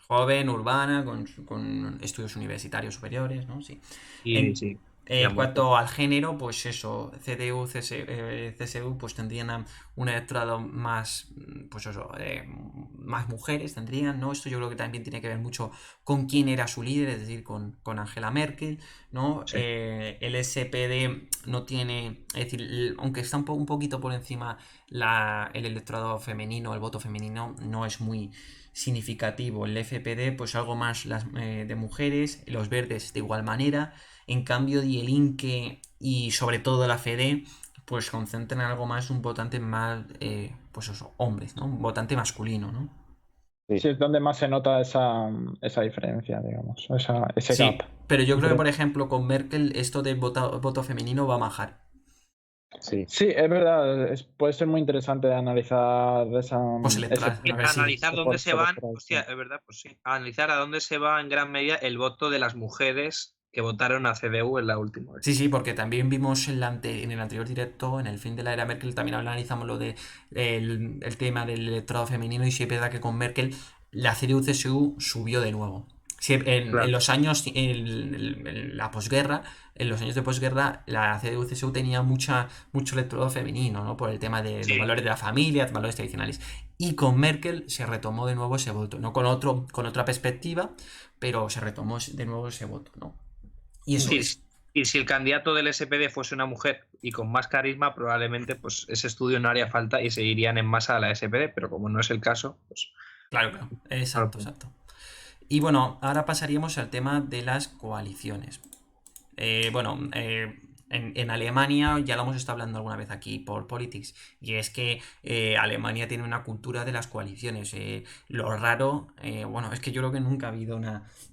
Joven, urbana, con estudios universitarios superiores, ¿no? Sí. sí. En cuanto al género, pues eso, CDU, CSU, pues tendrían un electorado más, pues eso, más mujeres tendrían, ¿no? Esto yo creo que también tiene que ver mucho con quién era su líder, es decir, con Angela Merkel, ¿no? Sí. El SPD no tiene, es decir, aunque está un poquito por encima el electorado femenino, el voto femenino, no es muy significativo. El FPD, pues algo más de mujeres, los verdes de igual manera. En cambio, Die Linke y sobre todo la FD, pues concentran algo más un votante más, pues eso, hombres, ¿no? Un votante masculino, ¿no? Sí, es donde más se nota esa diferencia, digamos, ese Sí, gap. pero yo creo que, por ejemplo, con Merkel esto del voto femenino va a bajar. Sí. Sí, es verdad, puede ser muy interesante analizar Postelectoral, a ver si... Analizar dónde se van, postelectoral, hostia, es verdad, pues sí. Analizar a dónde se va en gran medida el voto de las mujeres que votaron a CDU en la última vez. Sí, porque también vimos en el anterior directo, en el fin de la era Merkel, también analizamos lo de el tema del electorado femenino, y sí es verdad que con Merkel la CDU-CSU subió de nuevo. Sí, Claro. en los años, la posguerra, en los años de posguerra, la CDU-CSU tenía mucho electorado femenino, ¿no? Por el tema de los Sí, valores de la familia, valores tradicionales. Y con Merkel se retomó de nuevo ese voto, ¿no? Con otra perspectiva, pero se retomó de nuevo ese voto, ¿no? Y eso Mm. sí, es. y si el candidato del SPD fuese una mujer y con más carisma, probablemente pues ese estudio no haría falta y se irían en masa a la SPD, pero como no es el caso, pues Claro, claro. no lo Exacto, puedo. exacto. Y bueno, ahora pasaríamos al tema de las coaliciones. Bueno, en Alemania ya lo hemos estado hablando alguna vez aquí por Politics, y es que Alemania tiene una cultura de las coaliciones. Lo raro, bueno, es que yo creo que nunca ha habido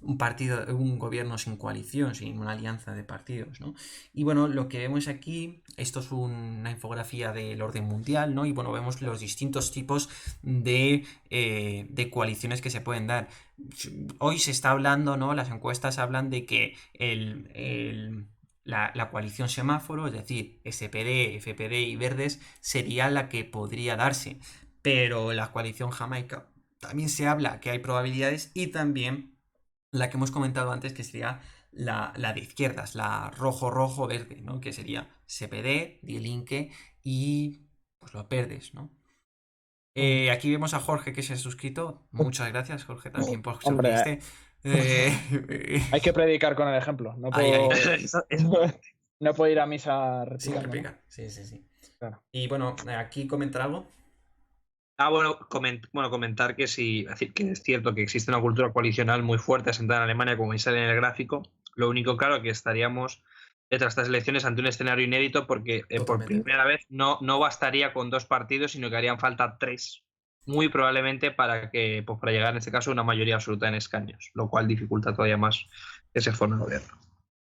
un partido, un gobierno sin coalición, sin una alianza de partidos, ¿no? Y bueno, lo que vemos aquí, esto es una infografía del orden mundial, ¿no? Y bueno, vemos los distintos tipos de coaliciones que se pueden dar. Hoy se está hablando, ¿no? Las encuestas hablan de que la coalición semáforo, es decir, SPD, FPD y Verdes, sería la que podría darse. Pero la coalición Jamaica también se habla que hay probabilidades, y también la que hemos comentado antes, que sería la de izquierdas, la rojo-rojo-verde, ¿no? Que sería SPD, Die Linke y pues los verdes, ¿no? Mm. Aquí vemos a Jorge que se ha suscrito. Muchas gracias, Jorge, también por Hombre, suscribirte. Eh, hay que predicar con el ejemplo. No ahí. puedo, Exactamente. no puedo ir a misa Sin replicando, ¿no? replicar. Sí, sí, sí. Claro. Y bueno, aquí comentar algo. Bueno, comentar que sí, es decir, que es cierto que existe una cultura coalicional muy fuerte asentada en Alemania, como sale en el gráfico. Lo único claro que estaríamos tras estas elecciones ante un escenario inédito porque por Totalmente. primera vez no bastaría con dos partidos, sino que harían falta tres, muy probablemente para que pues, para llegar en este caso a una mayoría absoluta en escaños, lo cual dificulta todavía más que se forme el gobierno.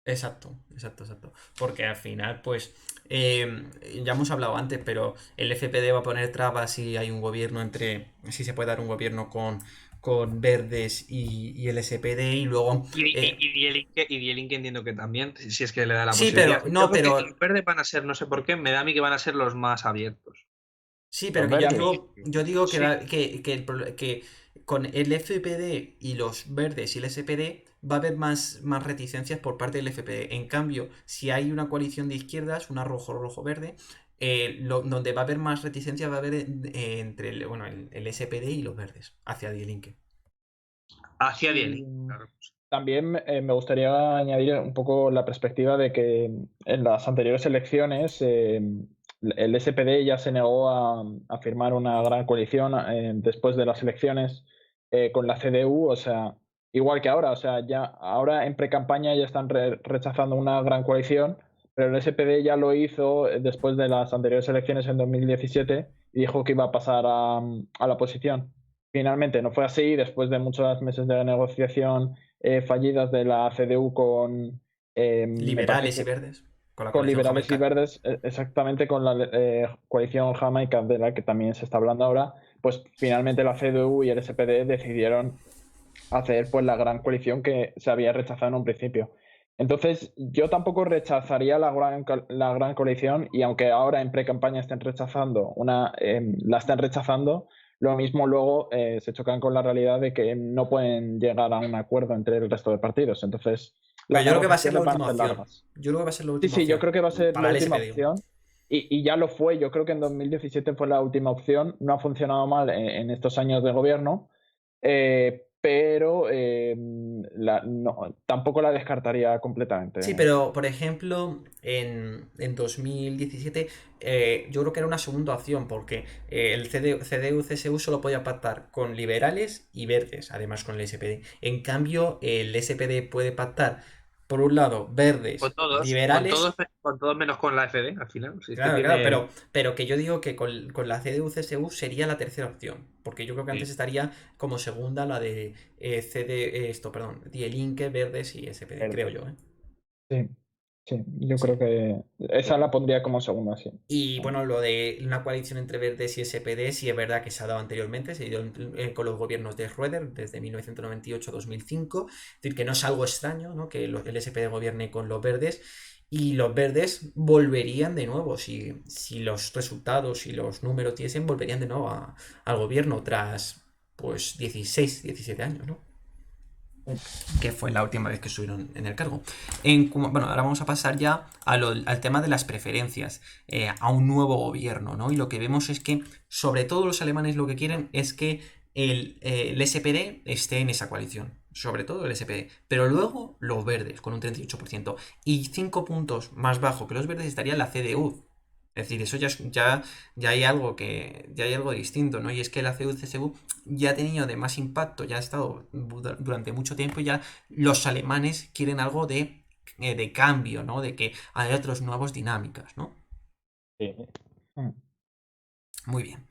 Exacto, exacto, exacto. Porque al final, pues, ya hemos hablado antes, pero el FPD va a poner trabas si hay un gobierno si se puede dar un gobierno con Verdes y el SPD, y luego. Y Die Linke entiendo que también, si es que le da la Sí, posibilidad. pero, Yo no, creo que pero los verdes van a ser, no sé por qué, me da a mí que van a ser los más abiertos. Sí, pero Los que yo verdes. digo, yo digo que, Sí, que con el FPD y los verdes y el SPD va a haber más reticencias por parte del FPD. En cambio, si hay una coalición de izquierdas, una rojo-rojo-verde, donde va a haber más reticencias va a haber entre bueno, el SPD y los verdes, hacia Die Linke. hacia Die Y Linke, claro. también me gustaría añadir un poco la perspectiva de que en las anteriores elecciones el SPD ya se negó a firmar una gran coalición después de las elecciones con la CDU, o sea, igual que ahora, o sea, ya ahora en pre-campaña ya están rechazando una gran coalición, pero el SPD ya lo hizo después de las anteriores elecciones en 2017 y dijo que iba a pasar a la oposición. Finalmente no fue así, después de muchos meses de negociación fallidas de la CDU con, me parece Liberales y que verdes, con la con coalición liberales y Jamaica. verdes, exactamente con la coalición Jamaica, de la que también se está hablando ahora, pues finalmente la CDU y el SPD decidieron hacer pues la gran coalición que se había rechazado en un principio. Entonces, yo tampoco rechazaría la gran coalición, y aunque ahora en pre-campaña estén rechazando la estén rechazando, lo mismo luego se chocan con la realidad de que no pueden llegar a un acuerdo entre el resto de partidos. Entonces, Pero las yo creo que va a ser la negociaciones van a última ser opción. largas. Yo creo que va a ser la Sí, última sí, yo opción. creo que va a ser la Para el última SPD, digo. opción. Y ya lo fue. Yo creo que en 2017 fue la última opción. No ha funcionado mal en estos años de gobierno, pero tampoco la descartaría Sí, completamente. pero por ejemplo, en 2017 yo creo que era una segunda opción, porque el CDU-CSU solo podía pactar con liberales y verdes, además con el SPD. En cambio, el SPD puede pactar, por un lado, verdes, liberales. Con todos menos con la FD, al final. Si es que Claro, claro, tiene. pero que yo digo que con la CDU-CSU sería la tercera opción, porque yo creo que antes Sí. estaría como segunda la de perdón, Die Linke, Verdes y SPD, creo yo, ¿eh? Sí, sí, yo creo Sí. que esa la pondría como segunda, sí. Y bueno, lo de una coalición entre Verdes y SPD sí es verdad que se ha dado anteriormente, se dio con los gobiernos de Schröder desde 1998 a 2005, es decir, que no es algo extraño, ¿no? Que el SPD gobierne con los Verdes, y los Verdes volverían de nuevo, si los resultados y los números diesen, volverían de nuevo al gobierno tras pues 16, 17 años, ¿no? que fue la última vez que estuvieron en el cargo. Bueno, ahora vamos a pasar ya al tema de las preferencias, a un nuevo gobierno, ¿no? Y lo que vemos es que, sobre todo los alemanes lo que quieren es que el SPD esté en esa coalición. Sobre todo el SPD. Pero luego los verdes, con un 38%. Y 5 puntos más bajo que los verdes estaría la CDU. Es decir, eso ya hay algo ya hay algo distinto, ¿no? Y es que la CDU-CSU ya ha tenido de más impacto, ya ha estado durante mucho tiempo y ya los alemanes quieren algo de cambio, ¿no? De que haya otras nuevas dinámicas, ¿no? Sí. Muy bien.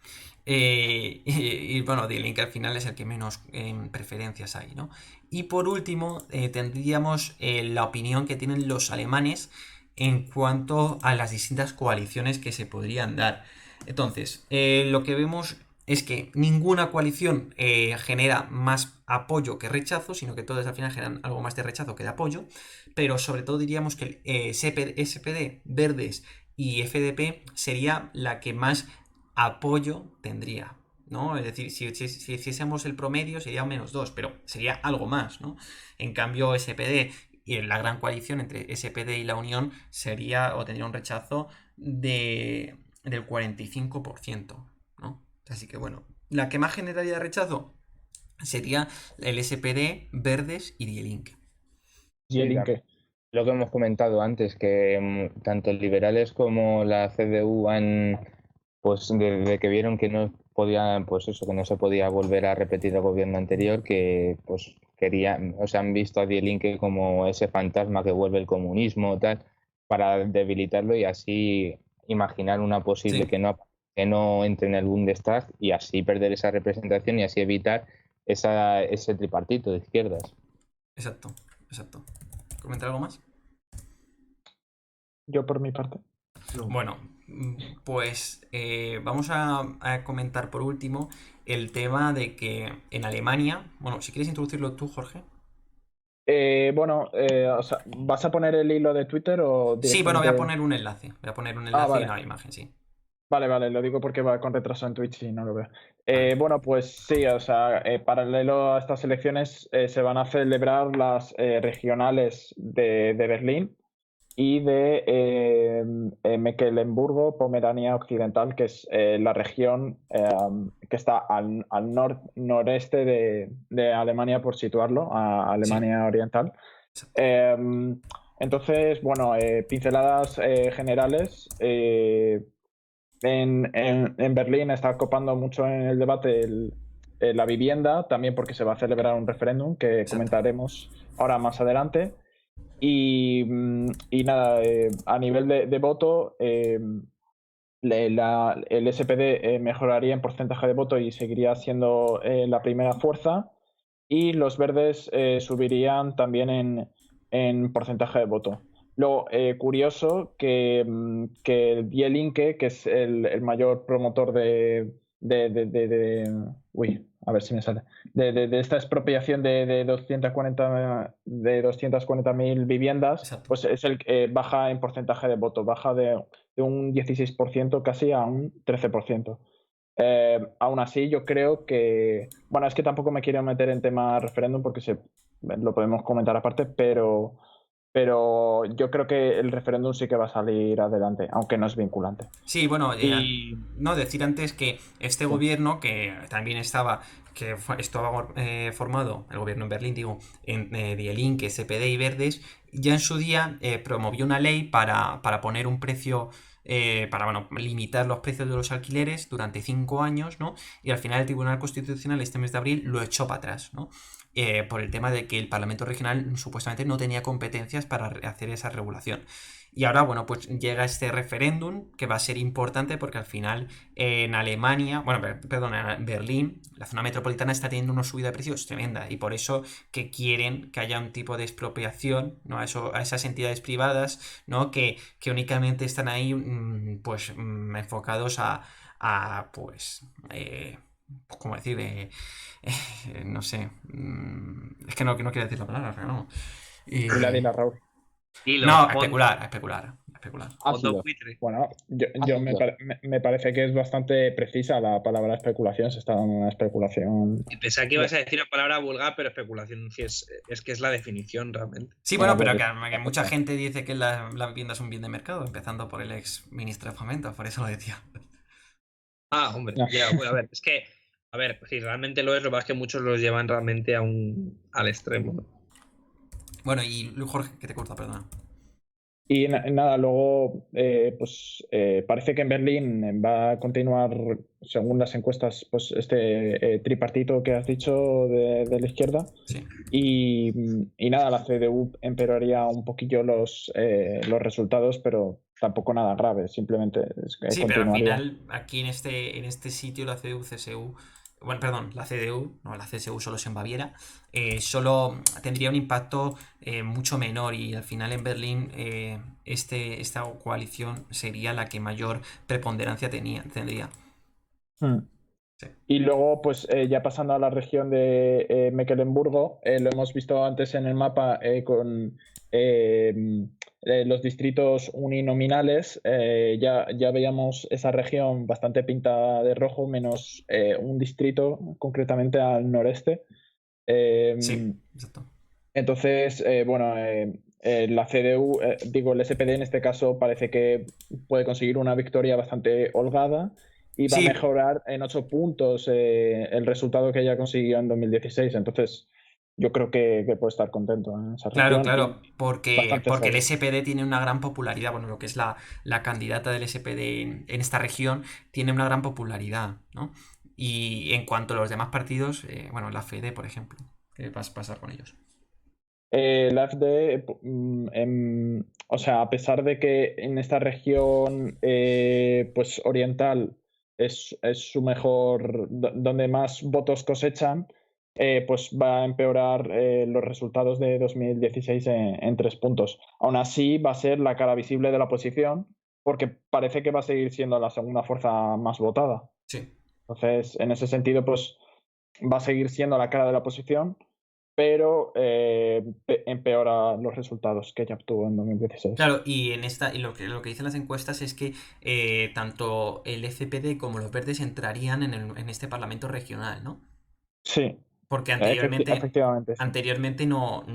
Bueno, Die Linke al final es el que menos preferencias hay, ¿no? Y por último, tendríamos la opinión que tienen los alemanes en cuanto a las distintas coaliciones que se podrían dar. Entonces, lo que vemos es que ninguna coalición genera más apoyo que rechazo, sino que todas al final generan algo más de rechazo que de apoyo, pero sobre todo diríamos que el SPD, Verdes y FDP sería la que más apoyo tendría, ¿no? Es decir, si hiciésemos el promedio sería -2, pero sería algo más, ¿no? En cambio, SPD y la gran coalición entre SPD y la Unión sería o tendría un rechazo del 45%, ¿no? Así que bueno, la que más generaría rechazo sería el SPD, Verdes y Die Linke. Y el Sí, Inque. lo que hemos comentado antes, que tanto liberales como la CDU pues desde que vieron que no podían, pues eso, que no se podía volver a repetir el gobierno anterior, que pues querían, o sea, han visto a Die Linke como ese fantasma que vuelve el comunismo, tal, para debilitarlo y así imaginar una posible Sí, que no entre en el Bundestag y así perder esa representación y así evitar ese tripartito de izquierdas. exacto. ¿Comentar algo más? Yo por mi parte. Bueno, pues vamos a comentar por último el tema de que en Alemania, bueno, si quieres introducirlo tú, Jorge. O sea, ¿vas a poner el hilo de Twitter o Sí, bueno, voy a directamente? poner un enlace. Voy a poner un Ah, enlace y vale. una imagen, sí. Vale, lo digo porque va con retraso en Twitch y no lo veo. Vale. Bueno, pues sí, o sea, paralelo a estas elecciones se van a celebrar las regionales de Berlín y de Mecklemburgo, Pomerania Occidental, que es la región que está al noreste de Alemania, por situarlo, a Sí, Alemania Oriental. exacto. Entonces, bueno, pinceladas generales. En Berlín está copando mucho en el debate la vivienda, también porque se va a celebrar un referéndum que Exacto. comentaremos ahora más adelante. Y nada, a nivel de voto, el SPD mejoraría en porcentaje de voto y seguiría siendo la primera fuerza. Y los verdes subirían también en porcentaje de voto. Lo curioso que Die Linke, que es el mayor promotor uy, a ver si me sale. De esta expropiación de 240.000 viviendas, Exacto. pues es el que baja en porcentaje de voto, baja de un 16% casi a un 13%. Aún así, yo creo que, bueno, es que tampoco me quiero meter en tema referéndum porque lo podemos comentar aparte, pero yo creo que el referéndum sí que va a salir adelante, aunque no es vinculante. Sí, bueno, Y no decir antes que este sí, gobierno, que también estaba formado, el gobierno en Berlín, digo, en Die Linke, SPD y Verdes, ya en su día promovió una ley para poner un precio, para bueno, limitar los precios de los alquileres durante 5 años, ¿no? Y al final el Tribunal Constitucional este mes de abril lo echó para atrás, ¿no? Por el tema de que el Parlamento Regional supuestamente no tenía competencias para hacer esa regulación. Y ahora, bueno, pues llega este referéndum que va a ser importante porque al final en Alemania, bueno, perdón, en Berlín, la zona metropolitana está teniendo una subida de precios tremenda y por eso que quieren que haya un tipo de expropiación, ¿no? A esas entidades privadas, ¿no? Que únicamente están ahí, pues, enfocados pues, ¿cómo decir? No sé, es que no quiero decir la palabra, pero no. la de la Raúl. Y los No, a fondos. especular. especular. Fondo Ácido. buitre. Bueno, yo Ácido. me parece que es bastante precisa la palabra especulación. Se está dando una especulación. Y pensaba que ibas a decir una palabra vulgar, pero especulación sí es que es la definición realmente. Sí, Bueno, bueno, pero pues, que mucha gente dice que la vivienda es un bien de mercado, empezando por el ex ministro de Fomento, por eso lo decía. Ah, hombre, No. ya, bueno, a ver, es que, a ver, si realmente lo es, lo que pasa es que muchos los llevan realmente al extremo, ¿no? Bueno, y Jorge, que te corta, perdona. Y nada, luego, parece que en Berlín va a continuar, según las encuestas, pues este tripartito que has dicho de la izquierda. Sí. Y nada, la CDU empeoraría un poquillo los resultados, pero tampoco nada grave, simplemente Sí, pero al continuaría. final, aquí en este sitio, la CDU, CSU, bueno, perdón, la CDU, no, la CSU solo es en Baviera, solo tendría un impacto mucho menor y al final en Berlín esta coalición sería la que mayor preponderancia tendría. Sí. Y luego, pues ya pasando a la región de Mecklemburgo, lo hemos visto antes en el mapa con los distritos uninominales. Ya veíamos esa región bastante pintada de rojo, menos un distrito, concretamente al noreste. Sí, exacto. Entonces, la CDU, el SPD en este caso, parece que puede conseguir una victoria bastante holgada y va a Sí, mejorar en 8 puntos el resultado que ella consiguió en 2016. Entonces, yo creo que puede estar contento en esa claro, región claro, y porque bastante el solo. SPD tiene una gran popularidad, bueno, lo que es la candidata del SPD en esta región tiene una gran popularidad, ¿no? Y en cuanto a los demás partidos, bueno, la FD, por ejemplo, ¿qué va a pasar con ellos? La AfD, o sea, a pesar de que en esta región pues oriental es su mejor, donde más votos cosechan, pues va a empeorar los resultados de 2016 en 3 puntos. Aún así, va a ser la cara visible de la oposición, porque parece que va a seguir siendo la segunda fuerza más votada. Sí. Entonces, en ese sentido, pues va a seguir siendo la cara de la oposición, pero empeora los resultados que ella obtuvo en 2016. Claro, y y lo que dicen las encuestas es que tanto el FPD como los verdes entrarían en este parlamento regional, ¿no? Sí, Porque efectivamente, sí. anteriormente no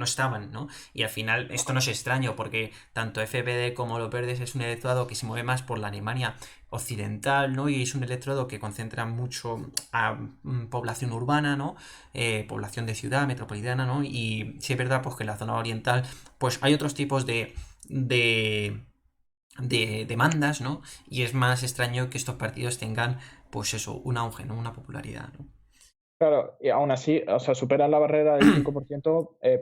estaban, ¿no? Y al final esto no es extraño, porque tanto FPD como los verdes es un electorado que se mueve más por la Alemania occidental, ¿no? Y es un electorado que concentra mucho a población urbana, ¿no? Población de ciudad, metropolitana, ¿no? Y sí es verdad, pues que en la zona oriental, pues hay otros tipos de demandas, ¿no? Y es más extraño que estos partidos tengan, pues eso, un auge, ¿no? Una popularidad, ¿no? Claro, y aún así, o sea, superan la barrera del 5%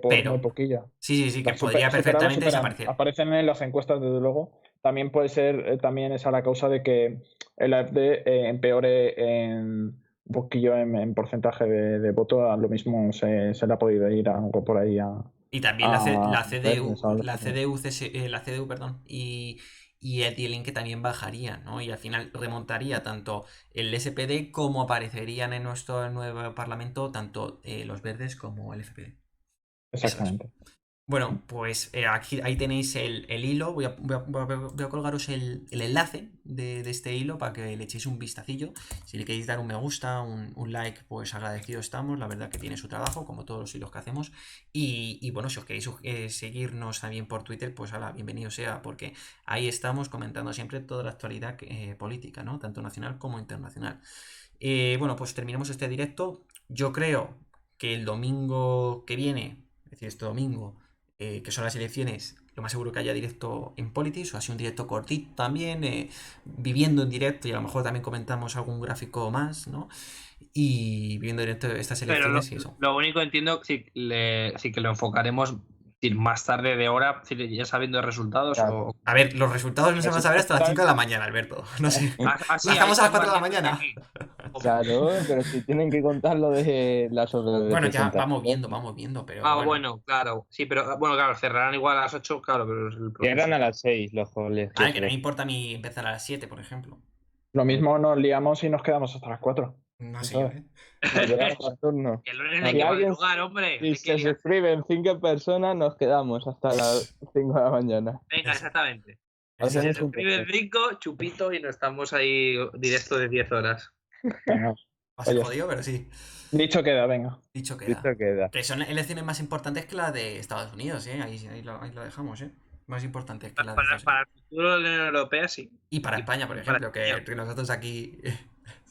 por muy Pero, poquillo. sí, que podría Superarla, perfectamente superan. desaparecer. Aparecen en las encuestas, desde luego. También puede ser, también esa la causa de que el AfD empeore un poquillo en porcentaje de voto. A lo mismo se le ha podido ir algo por ahí Y también a la Verdes, CDU, la CDU, perdón, y el Die Linke también bajaría, ¿no? Y al final remontaría tanto el SPD como aparecerían en nuestro nuevo parlamento tanto los verdes como el FPD. Eso es. Exactamente. Bueno, pues ahí tenéis el hilo. Voy a colgaros el enlace de este hilo para que le echéis un vistacillo. Si le queréis dar un me gusta, un like, pues agradecido estamos. La verdad que tiene su trabajo, como todos los hilos que hacemos. Y bueno, si os queréis seguirnos también por Twitter, pues ala, bienvenido sea, porque ahí estamos comentando siempre toda la actualidad política, ¿no? Tanto nacional como internacional. Bueno, pues terminemos este directo. Yo creo que el domingo que viene, es decir, este domingo, que son las elecciones, lo más seguro que haya directo en Politics, o así un directo cortito también, viviendo en directo y a lo mejor también comentamos algún gráfico más, ¿no? Y viviendo en directo estas Pero elecciones y eso. lo único entiendo sí que lo enfocaremos más tarde de hora, ya sabiendo resultados Claro. o... A ver, los resultados no se van a saber hasta las 5 de la mañana, Alberto. No sé. Así, ¿Lo ahí dejamos a las son 4 de la más lejos que mañana? aquí. Claro, pero si tienen que contar lo de las Bueno, ya representaciones. vamos viendo, pero Ah, bueno. bueno, claro. Sí, pero bueno, claro, cerrarán igual a las 8, claro, pero es el Llegan proceso. a las 6 los A ver, que no colegios. me importa a mí empezar a las 7, por ejemplo. Lo mismo nos liamos y nos quedamos hasta las 4. No sé yo, Eso. ¿eh? Nos quedamos al turno. Que el lunes Si hay que alguien- madrugar, hombre. Si Hay que se liar. suscriben 5 personas, nos quedamos hasta las 5 de la mañana. Venga, exactamente. Eso Si Hacemos se un suscriben 5, chupito y nos estamos ahí directo de 10 horas. Venga. Va a ser Oye, jodido, pero sí. dicho queda, venga. Dicho queda. Listo queda. Que son elecciones más importantes que la de Estados Unidos, ¿eh? Ahí lo dejamos, ¿eh? Más importantes que la de Estados Unidos. Para el futuro de la Unión Europea, sí. Y para España, por para ejemplo, España. que nosotros aquí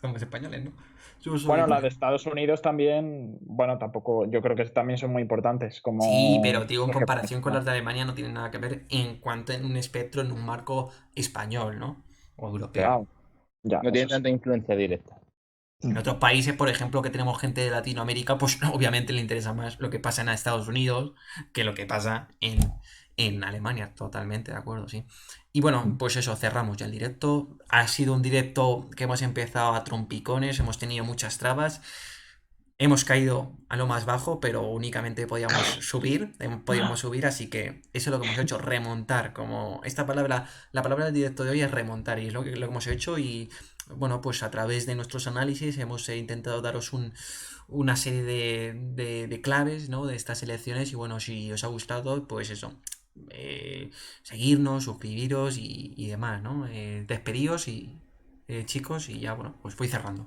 somos españoles, ¿no? Somos Bueno, la únicos. de Estados Unidos también, bueno, tampoco, yo creo que también son muy importantes. Como Sí, pero digo, en los comparación con las representan. de Alemania no tienen nada que ver en cuanto en un espectro, en un marco español, ¿no? O europeo. Claro. Ya, No tiene eso sí. tanta influencia directa. En otros países, por ejemplo, que tenemos gente de Latinoamérica, pues obviamente le interesa más lo que pasa en Estados Unidos que lo que pasa en Alemania. Totalmente de acuerdo, sí. Y bueno, pues eso, cerramos ya el directo. Ha sido un directo que hemos empezado a trompicones, hemos tenido muchas trabas. Hemos caído a lo más bajo, pero únicamente podíamos subir, así que eso es lo que hemos hecho, remontar, como esta palabra, la palabra del directo de hoy es remontar, y es lo que hemos hecho, y bueno, pues a través de nuestros análisis hemos intentado daros una serie de claves, ¿no? De estas elecciones, y bueno, si os ha gustado, pues eso, seguirnos, suscribiros y demás, ¿no? Despediros y chicos, y ya bueno, pues voy cerrando.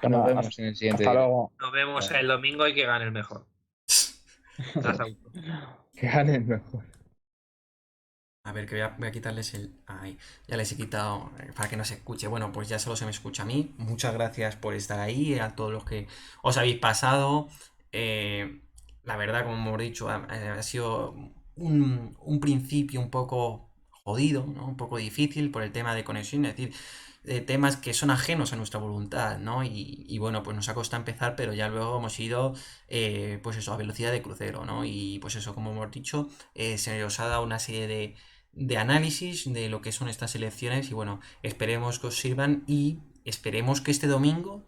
Nos Venga, vemos en el siguiente hasta directo. luego. Nos vemos el domingo y que gane el mejor. Estás a gusto. Que ganen mejor. A ver, que voy a quitarles el... Ahí, ya les he quitado para que no se escuche. Bueno, pues ya solo se me escucha a mí. Muchas gracias por estar ahí, a todos los que os habéis pasado. La verdad, como hemos dicho, ha sido un principio un poco jodido, ¿no? Un poco difícil por el tema de conexión, es decir, temas que son ajenos a nuestra voluntad, ¿no? Y bueno, pues nos ha costado empezar, pero ya luego hemos ido, pues eso, a velocidad de crucero, ¿no? Y pues eso, como hemos dicho, se os ha dado una serie de análisis de lo que son estas elecciones y bueno, esperemos que os sirvan y esperemos que este domingo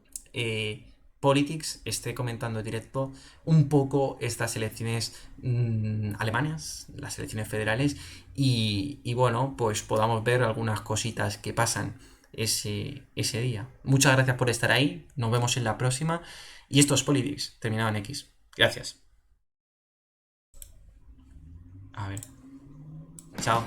Politics esté comentando en directo un poco estas elecciones alemanas, las elecciones federales y bueno, pues podamos ver algunas cositas que pasan ese día. Muchas gracias por estar ahí, nos vemos en la próxima y esto es Politics, terminado en X. Gracias. A ver. Chao.